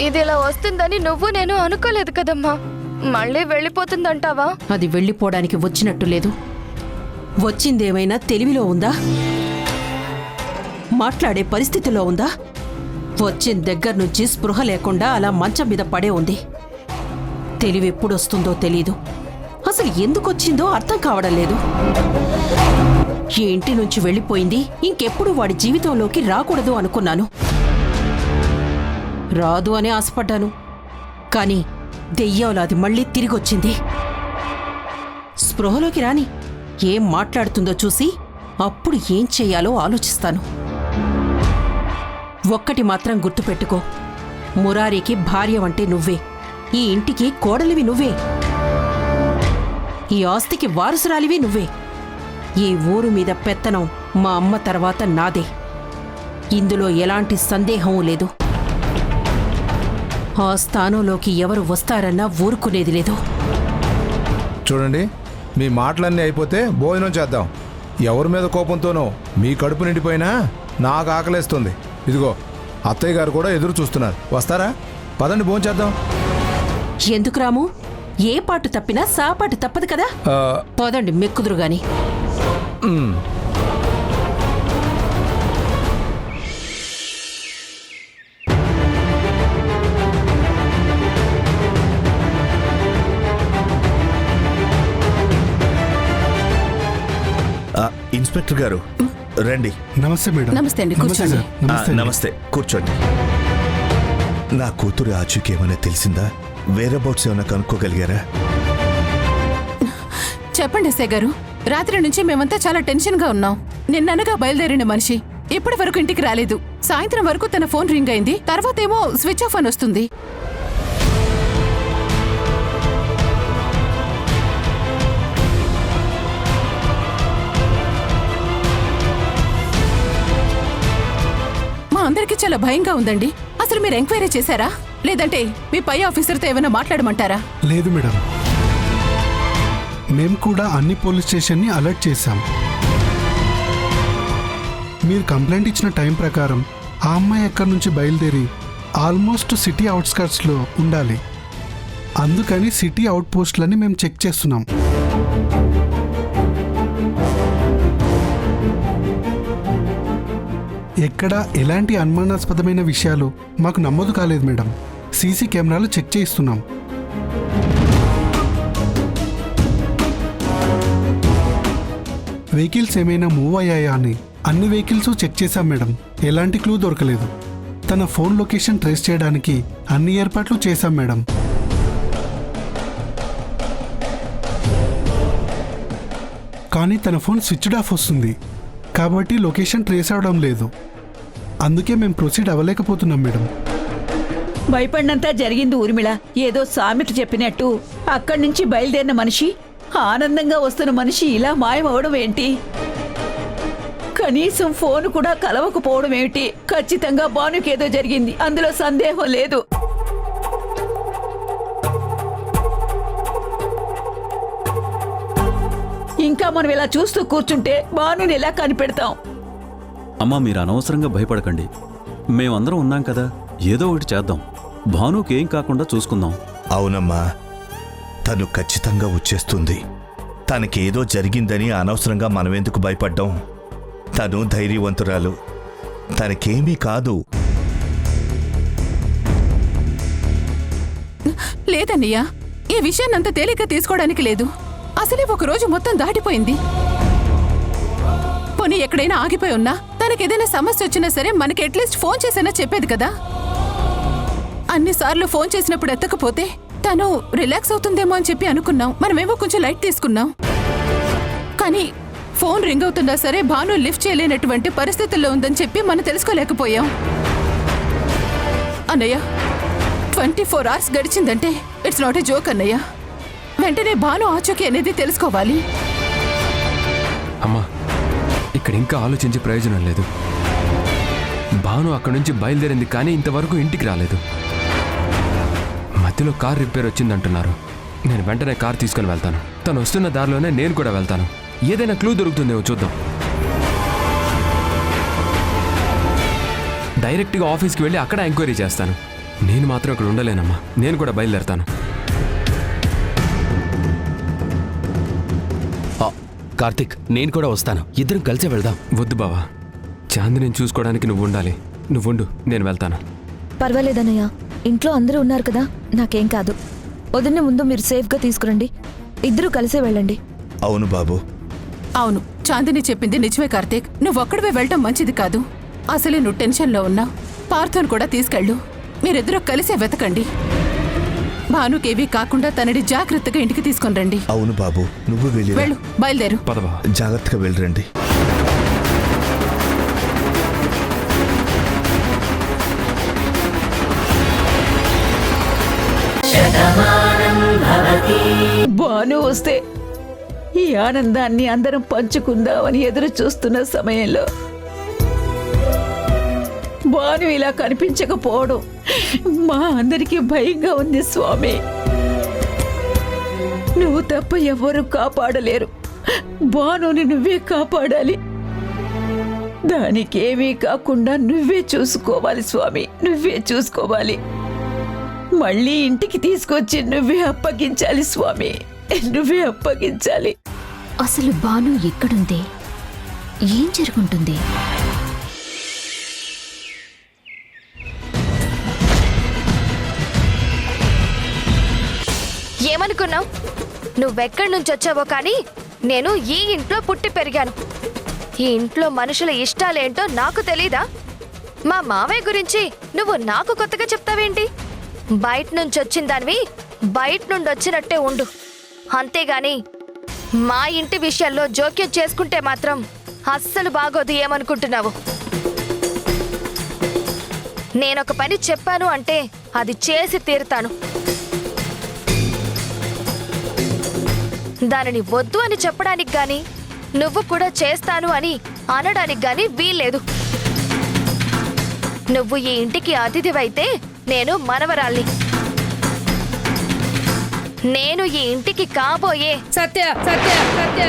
ఇది ఇలా వస్తుందని నువ్వు నేను అనుకోలేదు కదమ్మా. మళ్ళీ వెళ్ళిపోతుందంటావా? అది వెళ్ళిపోవడానికి వచ్చినట్టు లేదు. వచ్చిందేమైనా తెలివిలో ఉందా? మాట్లాడే పరిస్థితిలో ఉందా? వచ్చిన దగ్గర నుంచి స్పృహ లేకుండా అలా మంచం మీద పడే ఉంది. తెలివి ఎప్పుడొస్తుందో తెలీదు. అసలు ఎందుకొచ్చిందో అర్థం కావడం లేదు. ఈ ఇంటి నుంచి వెళ్ళిపోయింది, ఇంకెప్పుడు వాడి జీవితంలోకి రాకూడదు అనుకున్నాను. రాదు అని ఆశపడ్డాను. కానీ దెయ్యంలాది మళ్ళీ తిరిగొచ్చింది. స్పృహలోకి రాని ఏం మాట్లాడుతుందో చూసి అప్పుడు ఏం చెయ్యాలో ఆలోచిస్తాను. ఒక్కటి మాత్రం గుర్తుపెట్టుకో, మురారికి భార్యవంటే నువ్వే, ఈ ఇంటికి కోడలివి నువ్వే, ఈ ఆస్తికి వారసురాలివి నువ్వే. ఈ ఊరు మీద పెత్తనం మా అమ్మ తర్వాత నాదే. ఇందులో ఎలాంటి సందేహమూ లేదు. ఆ స్థానంలోకి ఎవరు వస్తారన్నా ఊరుకునేది లేదు. చూడండి, మీ మాటలన్నీ అయిపోతే భోజనం చేద్దాం. ఎవరి మీద కోపంతోనో మీ కడుపు నిండిపోయినా నాకు ఆకలేస్తుంది. ఇదిగో అత్తయ్య గారు కూడా ఎదురు చూస్తున్నారు. వస్తారా? పదండి భోజనం చేద్దాం. ఎందుకు రాము? ఏ పాటు తప్పినా సాపాటు తప్పదు కదా. పోదండి, మెక్కుదురు గాని. ఇన్స్పెక్టర్ గారు రండి. నమస్తే మేడం. నమస్తే అండి, కూర్చోండి. నమస్తే, కూర్చోండి. నా కూతురు ఆచూకి ఏమైనా తెలిసిందా? వేరబౌట్స్ ఏమైనా కనుక్కోగలిగారా? చెప్పండి ఎస్ఐ గారు. రాత్రి నుంచి మేమంతా చాలా టెన్షన్గా ఉన్నాం. నిన్ననగా బయలుదేరిన మనిషి ఇప్పటి వరకు ఇంటికి రాలేదు. సాయంత్రం వరకు తన ఫోన్ రింగ్ అయింది, తర్వాత ఏమో స్విచ్ ఆఫ్ అని వస్తుంది. మా అందరికీ చాలా భయంగా ఉందండి. అసలు మీరు ఎంక్వైరీ చేశారా? లేదంటే మీ పై ఆఫీసర్తో ఏమైనా మాట్లాడమంటారా? లేదు మేడం, మేము కూడా అన్ని పోలీస్ స్టేషన్ని అలర్ట్ చేశాం. మీరు కంప్లైంట్ ఇచ్చిన టైం ప్రకారం ఆ అమ్మాయి ఎక్కడి నుంచి బయలుదేరి ఆల్మోస్ట్ సిటీ అవుట్స్కర్ట్స్లో ఉండాలి. అందుకని సిటీ అవుట్ పోస్టులని మేము చెక్ చేస్తున్నాం. ఎక్కడ ఎలాంటి అనుమానాస్పదమైన విషయాలు మాకు నమోదు కాలేదు మేడం. సీసీ కెమెరాలు చెక్ చేయిస్తున్నాం. వెహికల్స్ ఏమైనా మూవ్ అయ్యాయా అని అన్ని వెహికల్స్ చెక్ చేశాం మేడం. ఎలాంటి క్లూ దొరకలేదు. తన ఫోన్ లొకేషన్ ట్రేస్ చేయడానికి అన్ని ఏర్పాట్లు చేశాం మేడం. కానీ తన ఫోన్ స్విచ్డ్ ఆఫ్ వస్తుంది, కాబట్టి లొకేషన్ ట్రేస్ అవడం లేదు. అందుకే మేము ప్రొసీడ్ అవ్వలేకపోతున్నాం మేడం. భయపడినంతా జరిగింది ఊర్మిళ. ఏదో సామెత చెప్పినట్టు అక్కడి నుంచి బయలుదేరిన మనిషి, ఆనందంగా వస్తున్న మనిషి ఇలా మాయమవడం ఏంటి? కనీసం ఫోన్ కూడా కలవకపోవడం ఏమిటి? ఖచ్చితంగా భానుకేదో జరిగింది, అందులో సందేహం లేదు. ఇంకా మనం ఇలా చూస్తూ కూర్చుంటే భానుని ఎలా కనిపెడతాం? అమ్మా, మీరు అనవసరంగా భయపడకండి. మేమందరం ఉన్నాం కదా, ఏదో ఒకటి చేద్దాం. భానుకేం కాకుండా చూసుకుందాం. అవునమ్మా, తను ఖచ్చితంగా వచ్చేస్తుంది. తనకేదో జరిగిందని అనవసరంగా మనమెందుకు భయపడ్డాం? తను ధైర్యవంతురాలు, తనకేమీ కాదు. లేదన్నయ్యా, ఈ విషయాన్ని అంత తేలిక తీసుకోవడానికి లేదు. అసలే ఒక రోజు మొత్తం దాటిపోయింది. పోనీ ఎక్కడైనా ఆగిపోయి ఉన్నా, తనకేదైనా సమస్య వచ్చినా సరే మనకి అట్లీస్ట్ ఫోన్ చేసైనా చెప్పేది కదా. అన్నిసార్లు ఫోన్ చేసినప్పుడు ఎత్తకపోతే తను రిలాక్స్ అవుతుందేమో అని చెప్పి అనుకున్నాం. మనమేమో కొంచెం లైట్ తీసుకున్నాం. కానీ ఫోన్ రింగ్ అవుతుందా సరే భాను లిఫ్ట్ చేయలేనటువంటి పరిస్థితుల్లో ఉందని చెప్పి మనం తెలుసుకోలేకపోయాం. అన్నయ్య, 24 hours గడిచిందంటే ఇట్స్ నాట్ ఏ జోక్ అన్నయ్య. వెంటనే భాను ఆచూకీ అనేది తెలుసుకోవాలి. అమ్మా, ఇక్కడ ఇంకా ఆలోచించే ప్రయోజనం లేదు. భాను అక్కడి నుంచి బయలుదేరింది కానీ ఇంతవరకు ఇంటికి రాలేదు. మధ్యలో కార్ రిపేర్ వచ్చిందంటున్నారు. నేను వెంటనే కార్ తీసుకుని వెళ్తాను. తను వస్తున్న దారిలోనే నేను కూడా వెళ్తాను. ఏదైనా క్లూ దొరుకుతుందేమో చూద్దాం. డైరెక్ట్గా ఆఫీస్కి వెళ్ళి అక్కడ ఎంక్వైరీ చేస్తాను. నేను మాత్రం ఇక్కడ ఉండలేనమ్మా. నేను కూడా బయలుదేరతాను. కార్తిక్, నేను కూడా వస్తాను. ఇద్దరం కలిసే వెళ్దాం. వద్దు బావా, చాందిని చూసుకోవడానికి నువ్వు ఉండాలి. నువ్వుండు, నేను వెళ్తాను. పర్వాలేదన్నయ్య, ఇంట్లో అందరూ ఉన్నారు కదా, నాకేం కాదు. వదిన ముందు మీరు సేఫ్గా తీసుకురండి, ఇద్దరూ కలిసే వెళ్ళండి. అవును బాబు. అవును, చాందిని చెప్పింది నిజమే కార్తీక్. నువ్వు ఒక్కడివే వెళ్ళటం మంచిది కాదు. అసలే నువ్వు టెన్షన్లో ఉన్నావు. పార్థోని కూడా తీసుకెళ్ళు. మీరిద్దరూ కలిసే వెతకండి. భానుకేవి కాకుండా తనని జాగ్రత్తగా ఇంటికి తీసుకొని రండి. అవును బాబు, నువ్వు వెళ్ళు, బయలుదేరు. జాగ్రత్తగా వెళ్ళరండి. భాను వస్తే ఈ ఆనందాన్ని అందరం పంచుకుందామని ఎదురు చూస్తున్న సమయంలో భాను ఇలా కనిపించకపోవడం మా అందరికీ భయంగా ఉంది స్వామి. నువ్వు తప్ప ఎవరు కాపాడలేరు. భానుని నువ్వే కాపాడాలి. దానికేమీ కాకుండా నువ్వే చూసుకోవాలి స్వామి, నువ్వే చూసుకోవాలి. మళ్ళీ ఇంటికి తీసుకొచ్చి నువ్వే అప్పగించాలి స్వామి, నువ్వే అప్పగించాలి. అసలు భాను ఎక్కడుంది? ఏం జరుగుంటుంది? ఏమనుకున్నావు? నువ్వెక్కడి నుంచి వచ్చావో కానీ నేను ఈ ఇంట్లో పుట్టి పెరిగాను. ఈ ఇంట్లో మనుషుల ఇష్టాలేంటో నాకు తెలీదా? మా మావయ్య గురించి నువ్వు నాకు కొత్తగా చెప్తావేంటి? బయట నుంచి వచ్చిన దానివి బయట నుండి వచ్చినట్టే ఉండు, అంతేగాని మా ఇంటి విషయాల్లో జోక్యం చేసుకుంటే మాత్రం అస్సలు బాగోదు. ఏమనుకుంటున్నావు? నేనొక పని చెప్పాను అంటే అది చేసి తీరుతాను. దానిని వద్దు అని చెప్పడానికి గాని నువ్వు కూడా చేస్తాను అని అనడానికి గాని వీల్లేదు. నువ్వు ఈ ఇంటికి అతిథివైతే నేను మనవరాల్ని. నేను ఈ ఇంటికి కాబోయే సత్య సత్య సత్య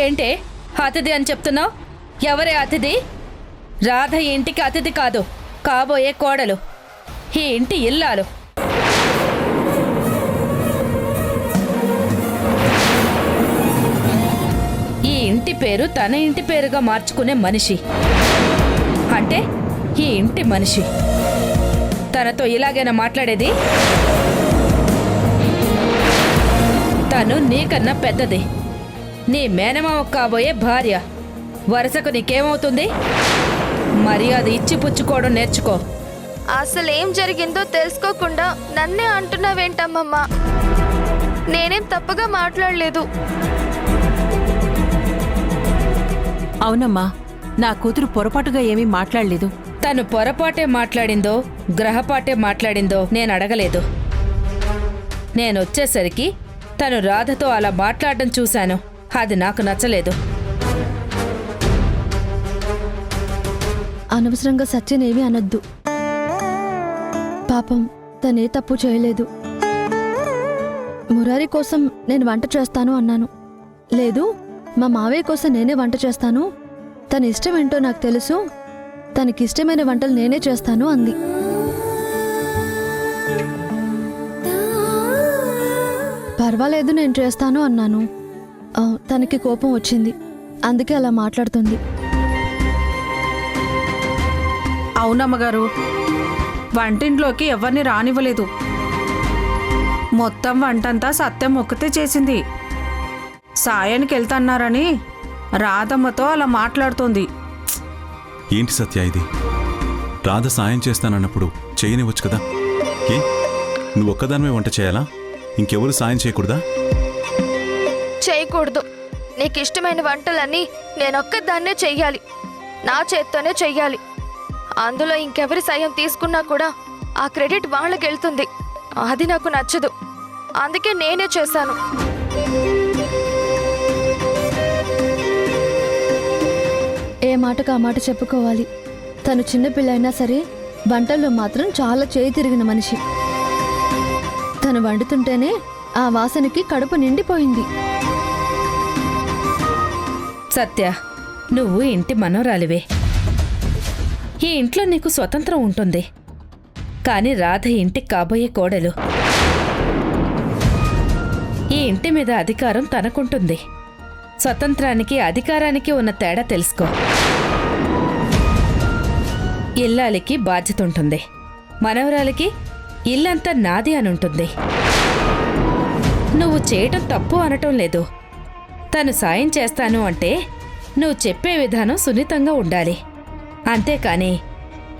ఏంటే అతిథి అని చెప్తున్నావు? ఎవరే అతిథి? రాధ ఈ ఇంటికి అతిథి కాదు, కాబోయే కోడలు, ఈ ఇంటి ఇల్లాలు. ఈ ఇంటి పేరు తన ఇంటి పేరుగా మార్చుకునే మనిషి, అంటే ఈ ఇంటి మనిషి. తనతో ఇలాగైనా మాట్లాడేది? తను నీకన్నా పెద్దది, నీ మేనమామ కాబోయే భార్య. వరుసకు నీకేమవుతుంది? మర్యాద ఇచ్చి పుచ్చుకోవడం నేర్చుకో. అసలేం జరిగిందో తెలుసుకోకుండా నన్నే అంటున్నావేంటమ్మమ్మా? నేనేం తప్పుగా మాట్లాడలేదు. అవునమ్మా, నా కూతురు పొరపాటుగా ఏమీ మాట్లాడలేదు. తను పొరపాటే మాట్లాడిందో గ్రహపాటే మాట్లాడిందో నేను అడగలేదు. నేనొచ్చేసరికి తను రాధతో అలా మాట్లాడడం చూశాను, అది నాకు నచ్చలేదు. అనవసరంగా సత్యనేమీ అనొద్దు. పాపం తనే తప్పు చేయలేదు. మురారి కోసం నేను వంట చేస్తాను అన్నాను. లేదు, మా మావయ్య కోసం నేనే వంట చేస్తాను, తన ఇష్టం ఏంటో నాకు తెలుసు, తనకిష్టమైన వంటలు నేనే చేస్తాను అంది. పర్వాలేదు నేను చేస్తాను అన్నాను. తనకి కోపం వచ్చింది, అందుకే అలా మాట్లాడుతుంది. అవునమ్మగారు, వంటింట్లోకి ఎవరిని రానివ్వలేదు. మొత్తం వంటంతా సత్యం ఒక్కతే చేసింది. సాయానికి వెళ్తున్నారని రాధమ్మతో అలా మాట్లాడుతోంది. ఏంటి సత్య ఇది? రాధ సాయం చేస్తానన్నప్పుడు చేయనివచ్చు కదా. ఏ, నువ్వు ఒక్కదానివే వంట చేయాలా? ఇంకెవరు సాయం చేయకూడదా? చేయకూడదు. నీకు ఇష్టమైన వంటలన్నీ నేనొక్కదాన్నే చెయ్యాలి, నా చేత్తోనే చెయ్యాలి. అందులో ఇంకెవరి సాయం తీసుకున్నా కూడా ఆ క్రెడిట్ వాళ్ళకి వెళ్తుంది. అది నాకు నచ్చదు, అందుకే నేనే చేశాను. ఏ మాటకు ఆ మాట చెప్పుకోవాలి. తను చిన్నపిల్ల అయినా సరే వంటల్లో మాత్రం చాలా చేయి తిరిగిన మనిషి. తను వండుతుంటేనే ఆ వాసనకి కడుపు నిండిపోయింది. సత్య, నువ్వు ఇంటి మనోరాలివే. ఈ ఇంట్లో నీకు స్వతంత్రం ఉంటుంది. కాని రాధ ఇంటికి కాబోయే కోడలు. ఈ ఇంటి మీద అధికారం తనకుంటుంది. స్వతంత్రానికి అధికారానికి ఉన్న తేడా తెలుసుకో. ఇల్లాలికి బాధ్యత ఉంటుంది, మనవరాలికి ఇల్లంతా నాది అని ఉంటుంది. నువ్వు చేయటం తప్పు అనటం లేదు. తను సాయం చేస్తాను అంటే నువ్వు చెప్పే విధానం సున్నితంగా ఉండాలి. అంతేకాని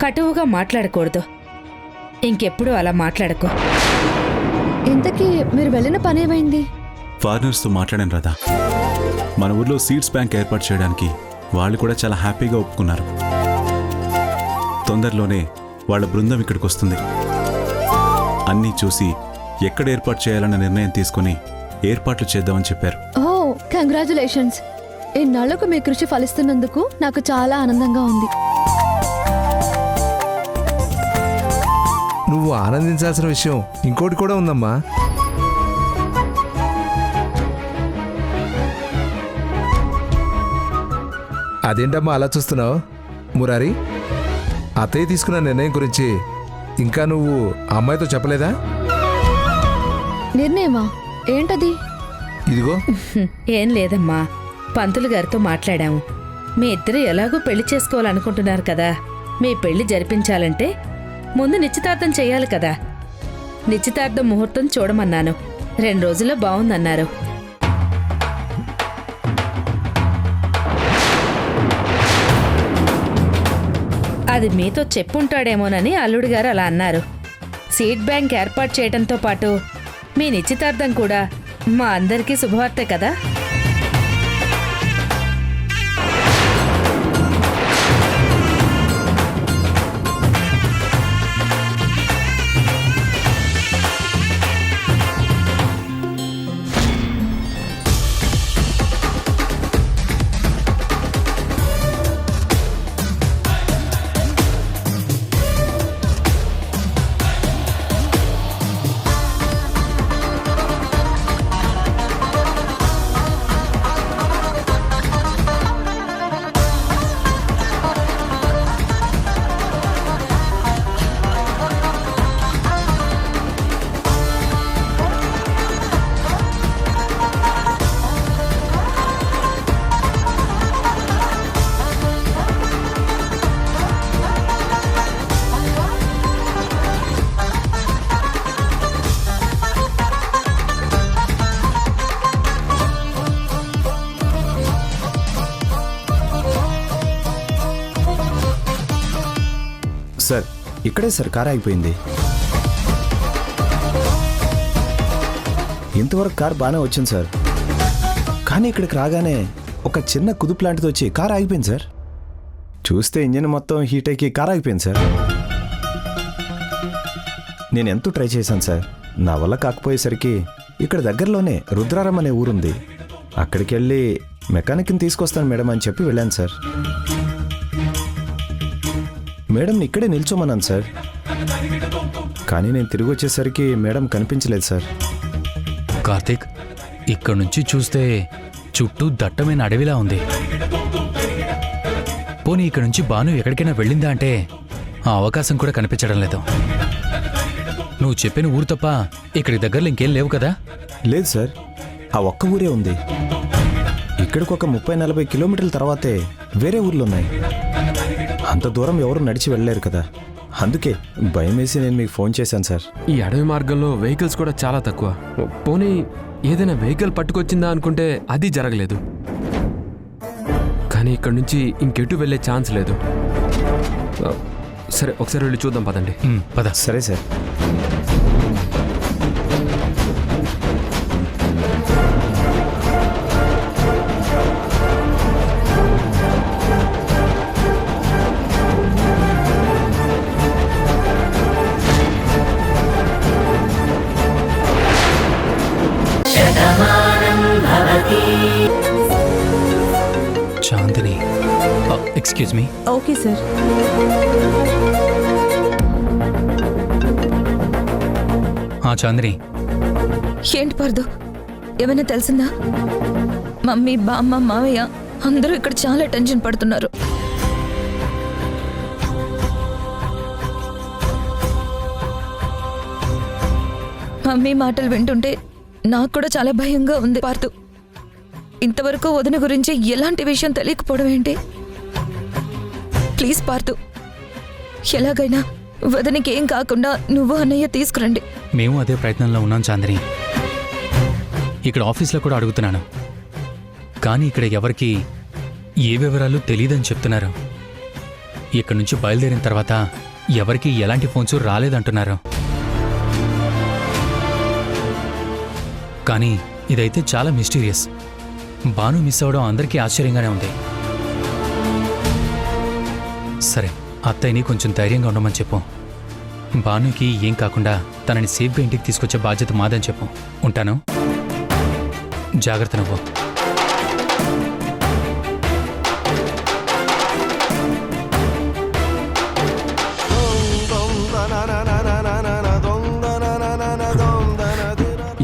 కటువుగా మాట్లాడకూడదు. ఇంకెప్పుడు అలా మాట్లాడకు. ఇంతకీ మీరు వెళ్ళిన పనేమైంది? ఫారినర్స్తో మాట్లాడాను రాధా. మన ఊర్లో సీడ్స్ బ్యాంక్ ఏర్పాటు చేయడానికి వాళ్ళు కూడా చాలా హ్యాపీగా ఒప్పుకున్నారు. తొందరలోనే వాళ్ళ బృందం ఇక్కడికి వస్తుంది. అన్నీ చూసి ఎక్కడ ఏర్పాటు చేయాలన్న నిర్ణయం తీసుకుని ఏర్పాట్లు చేద్దామని చెప్పారు. ఓ, కంగ్రాచులేషన్స్. ఇన్నాళ్లకు మీ కృషి ఫలిస్తున్నందుకు నాకు చాలా ఆనందంగా ఉంది. నువ్వు ఆనందించాల్సిన విషయం ఇంకోటి కూడా ఉందమ్మా. అదేంటమ్మా అలా చూస్తున్నావు మురారి? అత్తయ్య తీసుకున్న నిర్ణయం గురించి ఇంకా నువ్వు అమ్మాయితో చెప్పలేదా? నిర్ణయమా? ఏంటది? ఇదిగో. ఏం లేదమ్మా, పంతులు గారితో మాట్లాడాము. మీ ఇద్దరు ఎలాగో పెళ్లి చేసుకోవాలనుకుంటున్నారు కదా. మీ పెళ్లి జరిపించాలంటే ముందు నిశ్చితార్థం చెయ్యాలి కదా. నిశ్చితార్థం ముహూర్తం చూడమన్నాను. 2 రోజుల్లో బావుందన్నారు. అది మీతో చెప్పుంటాడేమోనని అల్లుడు గారు అలా అన్నారు. సీడ్ బ్యాంక్ ఏర్పాటు చేయడంతో పాటు మీ నిశ్చితార్థం కూడా మా అందరికీ శుభవార్తే కదా. సార్, ఇక్కడే సార్ కార్ ఆగిపోయింది. ఇంతవరకు కార్ బాగానే వచ్చింది సార్. కానీ ఇక్కడికి రాగానే ఒక చిన్న కుదుపు లాంటిది వచ్చి కార్ ఆగిపోయింది సార్. చూస్తే ఇంజిన్ మొత్తం హీట్ అయ్యి కార్ ఆగిపోయింది సార్. నేను ఎంతో ట్రై చేశాను సార్. నా వల్ల కాకపోయేసరికి ఇక్కడ దగ్గరలోనే రుద్రారం అనే ఊరుంది. అక్కడికి వెళ్ళి మెకానిక్ని తీసుకొస్తాను మేడం అని చెప్పి వెళ్ళాను సార్. మేడంని ఇక్కడే నిల్చోమన్నాను సార్. కానీ నేను తిరిగి వచ్చేసరికి మేడం కనిపించలేదు సార్. కార్తీక్, ఇక్కడ నుంచి చూస్తే చుట్టూ దట్టమైన అడవిలా ఉంది. పోనీ ఇక్కడ నుంచి బాను ఎక్కడికైనా వెళ్ళిందా అంటే ఆ అవకాశం కూడా కనిపించడం లేదు. నువ్వు చెప్పిన ఊరు తప్ప ఇక్కడికి దగ్గరలో ఇంకేం లేవు కదా? లేదు సార్, ఆ ఒక్క ఊరే ఉంది. ఇక్కడికి ఒక 30-40 కిలోమీటర్ల తర్వాతే వేరే ఊర్లు ఉన్నాయి. అంత దూరం ఎవరు నడిచి వెళ్ళలేరు కదా. అందుకే భయం వేసి నేను మీకు ఫోన్ చేశాను సార్. ఈ అడవి మార్గంలో వెహికల్స్ కూడా చాలా తక్కువ. పోనీ ఏదైనా వెహికల్ పట్టుకొచ్చిందా అనుకుంటే అది జరగలేదు. కానీ ఇక్కడ నుంచి ఇంకెటు వెళ్ళే ఛాన్స్ లేదు. సరే, ఒకసారి వెళ్ళి చూద్దాం పదండి. పద. సరే sir. Chandini, excuse me. Okay sir. Chandini, ఏంటి పర్దు, ఏమైనా తెలిసిందా? మమ్మీ, బామ్మ, మావయ్య అందరూ ఇక్కడ చాలా టెన్షన్ పడుతున్నారు. మమ్మీ మాటలు వింటుంటే నాకు కూడా చాలా భయంగా ఉంది పార్థు. ఇంతవరకు వదిన గురించి ఎలాంటి విషయం తెలియకపోవడం ఏంటి? ప్లీజ్ పార్థు, ఎలాగైనా వదినకి ఏం కాకుండా నువ్వు అన్నయ్య తీసుకురండి. మేము అదే ప్రయత్నంలో ఉన్నాం చాందిని. ఇక్కడ ఆఫీస్లో కూడా అడుగుతున్నాను, కానీ ఇక్కడ ఎవరికి ఏ వివరాలు తెలియదని చెప్తున్నారు. ఇక్కడి నుంచి బయలుదేరిన తర్వాత ఎవరికి ఎలాంటి ఫోన్స్ రాలేదంటున్నారు. కానీ ఇదైతే చాలా మిస్టీరియస్. బాను మిస్ అవ్వడం అందరికీ ఆశ్చర్యంగానే ఉంది. సరే, అత్తయ్యని కొంచెం ధైర్యంగా ఉండమని చెప్పు. బానుకి ఏం కాకుండా తనని సేఫ్గా ఇంటికి తీసుకొచ్చే బాధ్యత మాదని చెప్పు. ఉంటాను, జాగ్రత్త నువ్వు.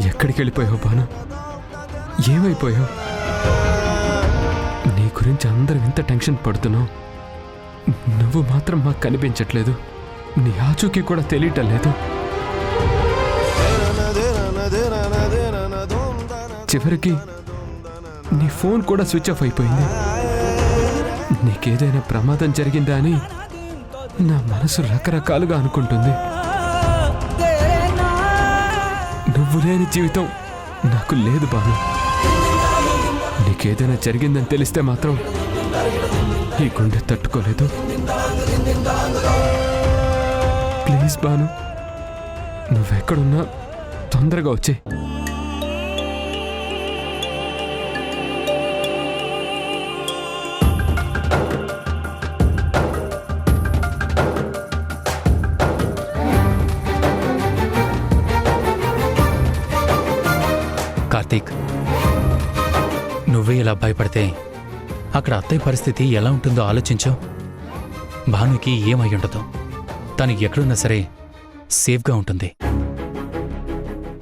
ఎక్కడికి వెళ్ళిపోయావు బాను? ఏమైపోయావు? నీ గురించి అందరం ఇంత టెన్షన్ పడుతున్నావు, నువ్వు మాత్రం మాకు కనిపించట్లేదు. నీ ఆచూకీ కూడా తెలియటం లేదు. చివరికి నీ ఫోన్ కూడా స్విచ్ ఆఫ్ అయిపోయింది. నీకేదైనా ప్రమాదం జరిగిందా అని నా మనసు రకరకాలుగా అనుకుంటుంది. నువ్వు లేని జీవితం నాకు లేదు బాను. నీకేదైనా జరిగిందని తెలిస్తే మాత్రం ఈ గుండె తట్టుకోలేదు. ప్లీజ్ బాను, నువ్వెక్కడున్నా తొందరగా వచ్చే. కార్తీక్, నువ్వే ఇలా భయపడితే అక్కడ అత్తయ్య పరిస్థితి ఎలా ఉంటుందో ఆలోచించు. భానుకి ఏమై ఉండదు. తను ఎక్కడున్నా సరే సేఫ్గా ఉంటుంది.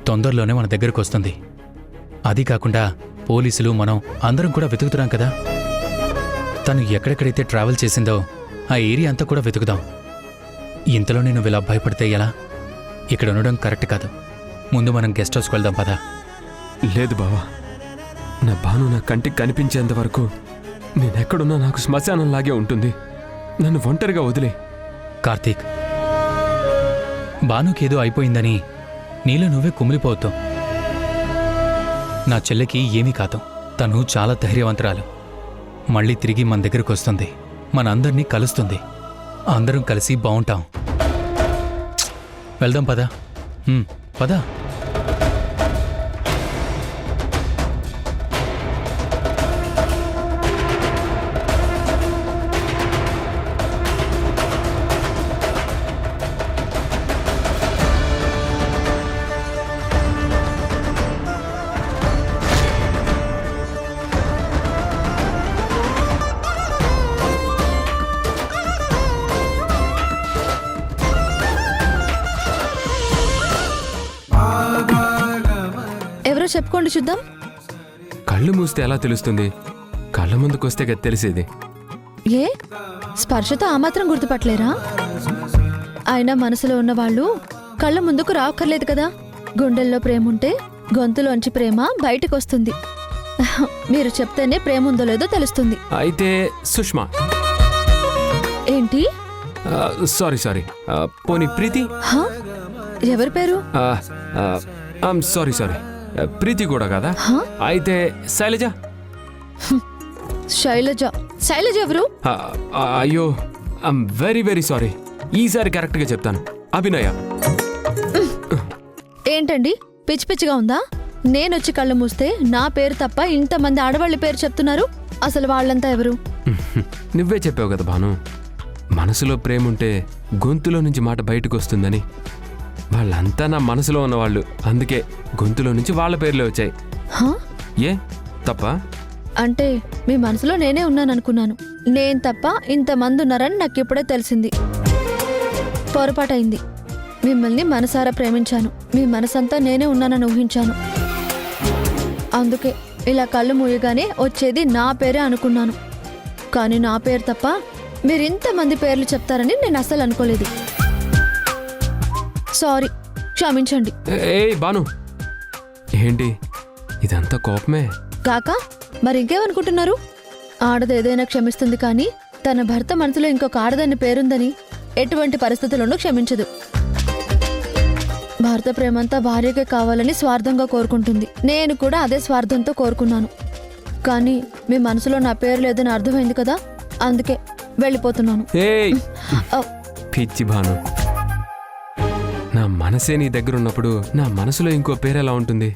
తొందరలోనే మన దగ్గరకు వస్తుంది. అది కాకుండా పోలీసులు, మనం అందరం కూడా వెతుకుతున్నాం కదా. తను ఎక్కడెక్కడైతే ట్రావెల్ చేసిందో ఆ ఏరియా అంతా కూడా వెతుకుదాం. ఇంతలోనే నువ్వు ఇలా భయపడితే ఎలా? ఇక్కడ ఉండడం కరెక్ట్ కాదు. ముందు మనం గెస్ట్ హౌస్కి వెళ్దాం పదా. లేదు బావా, నా బాను నా కంటికి కనిపించేంత వరకు నేనెక్కడున్నా నాకు శ్మశానంలాగే ఉంటుంది. నన్ను ఒంటరిగా వదిలే. కార్తీక్, బానుకేదో అయిపోయిందని నీలో నువ్వే కుమిలిపోవద్దు. నా చెల్లెకి ఏమీ కాదు. తను చాలా ధైర్యవంతురాలు. మళ్ళీ తిరిగి మన దగ్గరకు వస్తుంది, మనందరినీ కలుస్తుంది. అందరం కలిసి బావుంటాం. వెళ్దాం పదా. పదా. ఎవరో చెప్పుకోండి చూద్దాం. కళ్ళు మూస్తే ఎలా తెలుస్తుంది? కళ్ళ ముందుకొస్తే కదా తెలిసేది. ఏ స్పర్శతో ఆ మాత్రం గుర్తుపట్టలేరా? అయినా మనసులో ఉన్న వాళ్ళు కళ్ళ ముందుకు రాక్కర్లేదు కదా. గుండెల్లో ప్రేమ ఉంటే గొంతులోంచి ప్రేమ బయటకు వస్తుంది. మీరు చెప్తేనే ప్రేమ ఉందో లేదో తెలుస్తుంది. అయితే సుష్మా. ఏంటి? సారీ పోనీ ప్రీతి. ఎవరి పేరు? సారీ ప్రీతి కూడా కదా. అయితే శైలజ. శైలజ ఎవరు? అయ్యో, ఐఎమ్ వెరీ సారీ. ఈసారి కరెక్ట్గా చెప్తాను. అభినయ. ఏంటండి పిచ్చి పిచ్చిగా ఉందా? నేనొచ్చి కళ్ళు మూస్తే నా పేరు తప్ప ఇంతమంది ఆడవాళ్ళ పేరు చెప్తున్నారు. అసలు వాళ్ళంతా ఎవరు? నువ్వే చెప్పావు కదా భాను, మనసులో ప్రేమ ఉంటే గొంతులో నుంచి మాట బయటకు వస్తుందని. వాళ్ళంతా నా మనసులో ఉన్నవాళ్ళు, అందుకే గొంతులో నుంచి వాళ్ళ పేర్లే వచ్చాయి. ఏ తప్ప? అంటే మీ మనసులో నేనే ఉన్నాననుకున్నాను. నేను తప్ప ఇంతమంది ఉన్నారని నాకు ఇప్పుడే తెలిసింది. పొరపాటైంది. మిమ్మల్ని మనసారా ప్రేమించాను. మీ మనసంతా నేనే ఉన్నానని ఊహించాను. అందుకే ఇలా కళ్ళు మూయగానే వచ్చేది నా పేరే అనుకున్నాను. కానీ నా పేరు తప్ప మీరింతమంది పేర్లు చెప్తారని నేను అస్సలు అనుకోలేదు. సారీ, క్షమించండి. ఏ బాను, ఏంటి ఇదంతా కోపమే? కాక మరి ఇంకేమనుకుంటున్నారు? ఆడది ఏదైనా క్షమిస్తుంది, కానీ తన భర్త మనసులో ఇంకొక ఆడదాని పేరుందని ఎటువంటి పరిస్థితుల్లోనూ క్షమించదు. భర్త ప్రేమంతా భార్యకే కావాలని స్వార్థంగా కోరుకుంటుంది. నేను కూడా అదే స్వార్థంతో కోరుకున్నాను. కానీ మీ మనసులో నా పేరు లేదని అర్థమైంది కదా, అందుకే వెళ్ళిపోతున్నాను. ఏయ్ పిచ్చి భాను, నా మనసే నీ దగ్గర ఉన్నప్పుడు నా మనసులో ఇంకో పేరు ఎలా ఉంటుంది?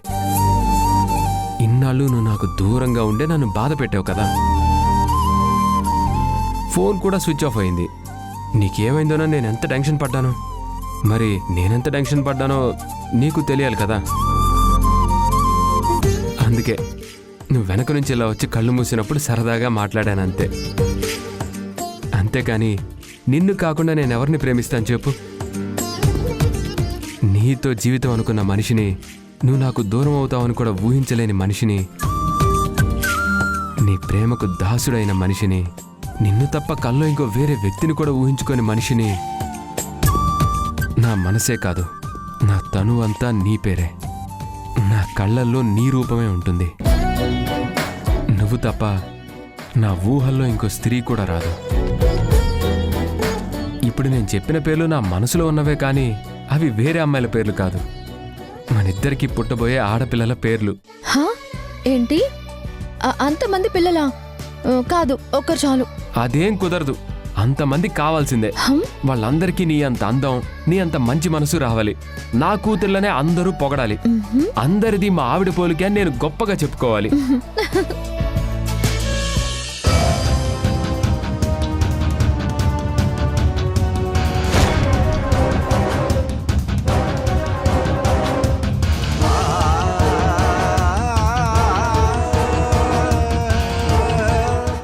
ఇన్నాళ్ళు నువ్వు నాకు దూరంగా ఉండే నన్ను బాధ పెట్టావు కదా. ఫోన్ కూడా స్విచ్ ఆఫ్ అయింది. నీకేమైందోనో నేను ఎంత టెన్షన్ పడ్డాను. మరి నేనెంత టెన్షన్ పడ్డానో నీకు తెలియాలి కదా. అందుకే నువ్వు వెనక నుంచి ఇలా వచ్చి కళ్ళు మూసినప్పుడు సరదాగా మాట్లాడానంతే. అంతేకాని నిన్ను కాకుండా నేను ఎవరిని ప్రేమిస్తాను చెప్పు? నీతో జీవితం అనుకున్న మనిషిని, నువ్వు నాకు దూరం అవుతావని కూడా ఊహించలేని మనిషిని, నీ ప్రేమకు దాసుడైన మనిషిని, నిన్ను తప్ప కల్లో ఇంకో వేరే వ్యక్తిని కూడా ఊహించుకోని మనిషిని. నా మనసే కాదు, నా తను అంతా నీ పేరే. నా కళ్ళల్లో నీ రూపమే ఉంటుంది. నువ్వు తప్ప నా ఊహల్లో ఇంకో స్త్రీ కూడా రాదు. ఇప్పుడు నేను చెప్పిన పేర్లు నా మనసులో ఉన్నవే, కానీ అవి వేరే అమ్మాయిల పేర్లు కాదు. మనిద్దరికి పుట్టబోయే ఆడపిల్లల పేర్లు. హా? ఏంటి? అంతమంది పిల్లలా? కాదు, ఒక్కరు చాలు. అదేం కుదరదు, అంతమంది కావాల్సిందే. వాళ్ళందరికీ నీ అంత అందం, నీ అంత మంచి మనసు రావాలి. నా కూతుర్లనే అందరూ పొగడాలి. అందరిది మా ఆవిడ పోలికే అని నేను గొప్పగా చెప్పుకోవాలి.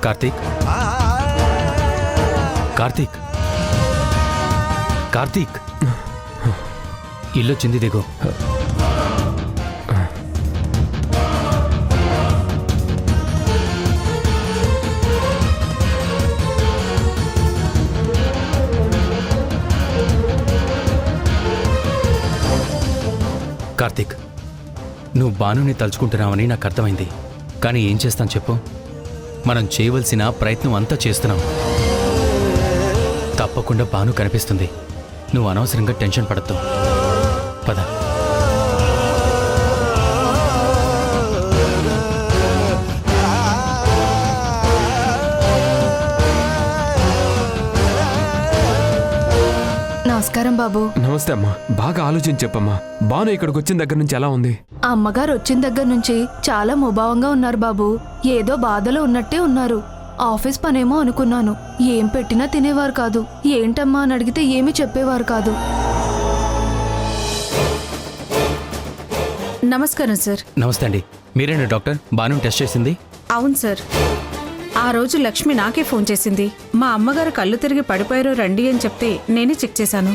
కార్తీక్, కార్తీక్, కార్తీక్, ఇల్లొచ్చింది దిగో. కార్తీక్, నువ్వు బానుని తలుచుకుంటున్నావని నాకు అర్థమైంది. కానీ ఏం చేస్తాను చెప్పు? మనం చేయవలసిన ప్రయత్నం అంతా చేస్తున్నాం. తప్పకుండా బాను కనిపిస్తుంది. నువ్వు అనవసరంగా టెన్షన్ పడద్దు. పద. నమస్కారం బాబు. నమస్తే అమ్మా. బాగా ఆలోచించి చెప్పమ్మా, బాను ఇక్కడికి వచ్చిన దగ్గర నుంచి ఎలా ఉంది? అమ్మగారు వచ్చిన దగ్గర నుంచి చాలా ముభావంగా ఉన్నారు బాబు. ఏదో బాధలో ఉన్నట్టే ఉన్నారు. ఆఫీస్ పనేమో అనుకున్నాను. ఏం పెట్టినా తినేవారు కాదు. ఏంటమ్మా అని అడిగితే ఏమీ చెప్పేవారు కాదు. నమస్కారం సార్. నమస్తే అండి. మీరేనా డాక్టర్ బాను టెస్ట్ చేసింది? అవును సార్. ఆ రోజు లక్ష్మి నాకే ఫోన్ చేసింది. మా అమ్మగారు కళ్ళు తిరిగి పడిపోయారు రండి అని చెప్తే నేనే చెక్ చేశాను.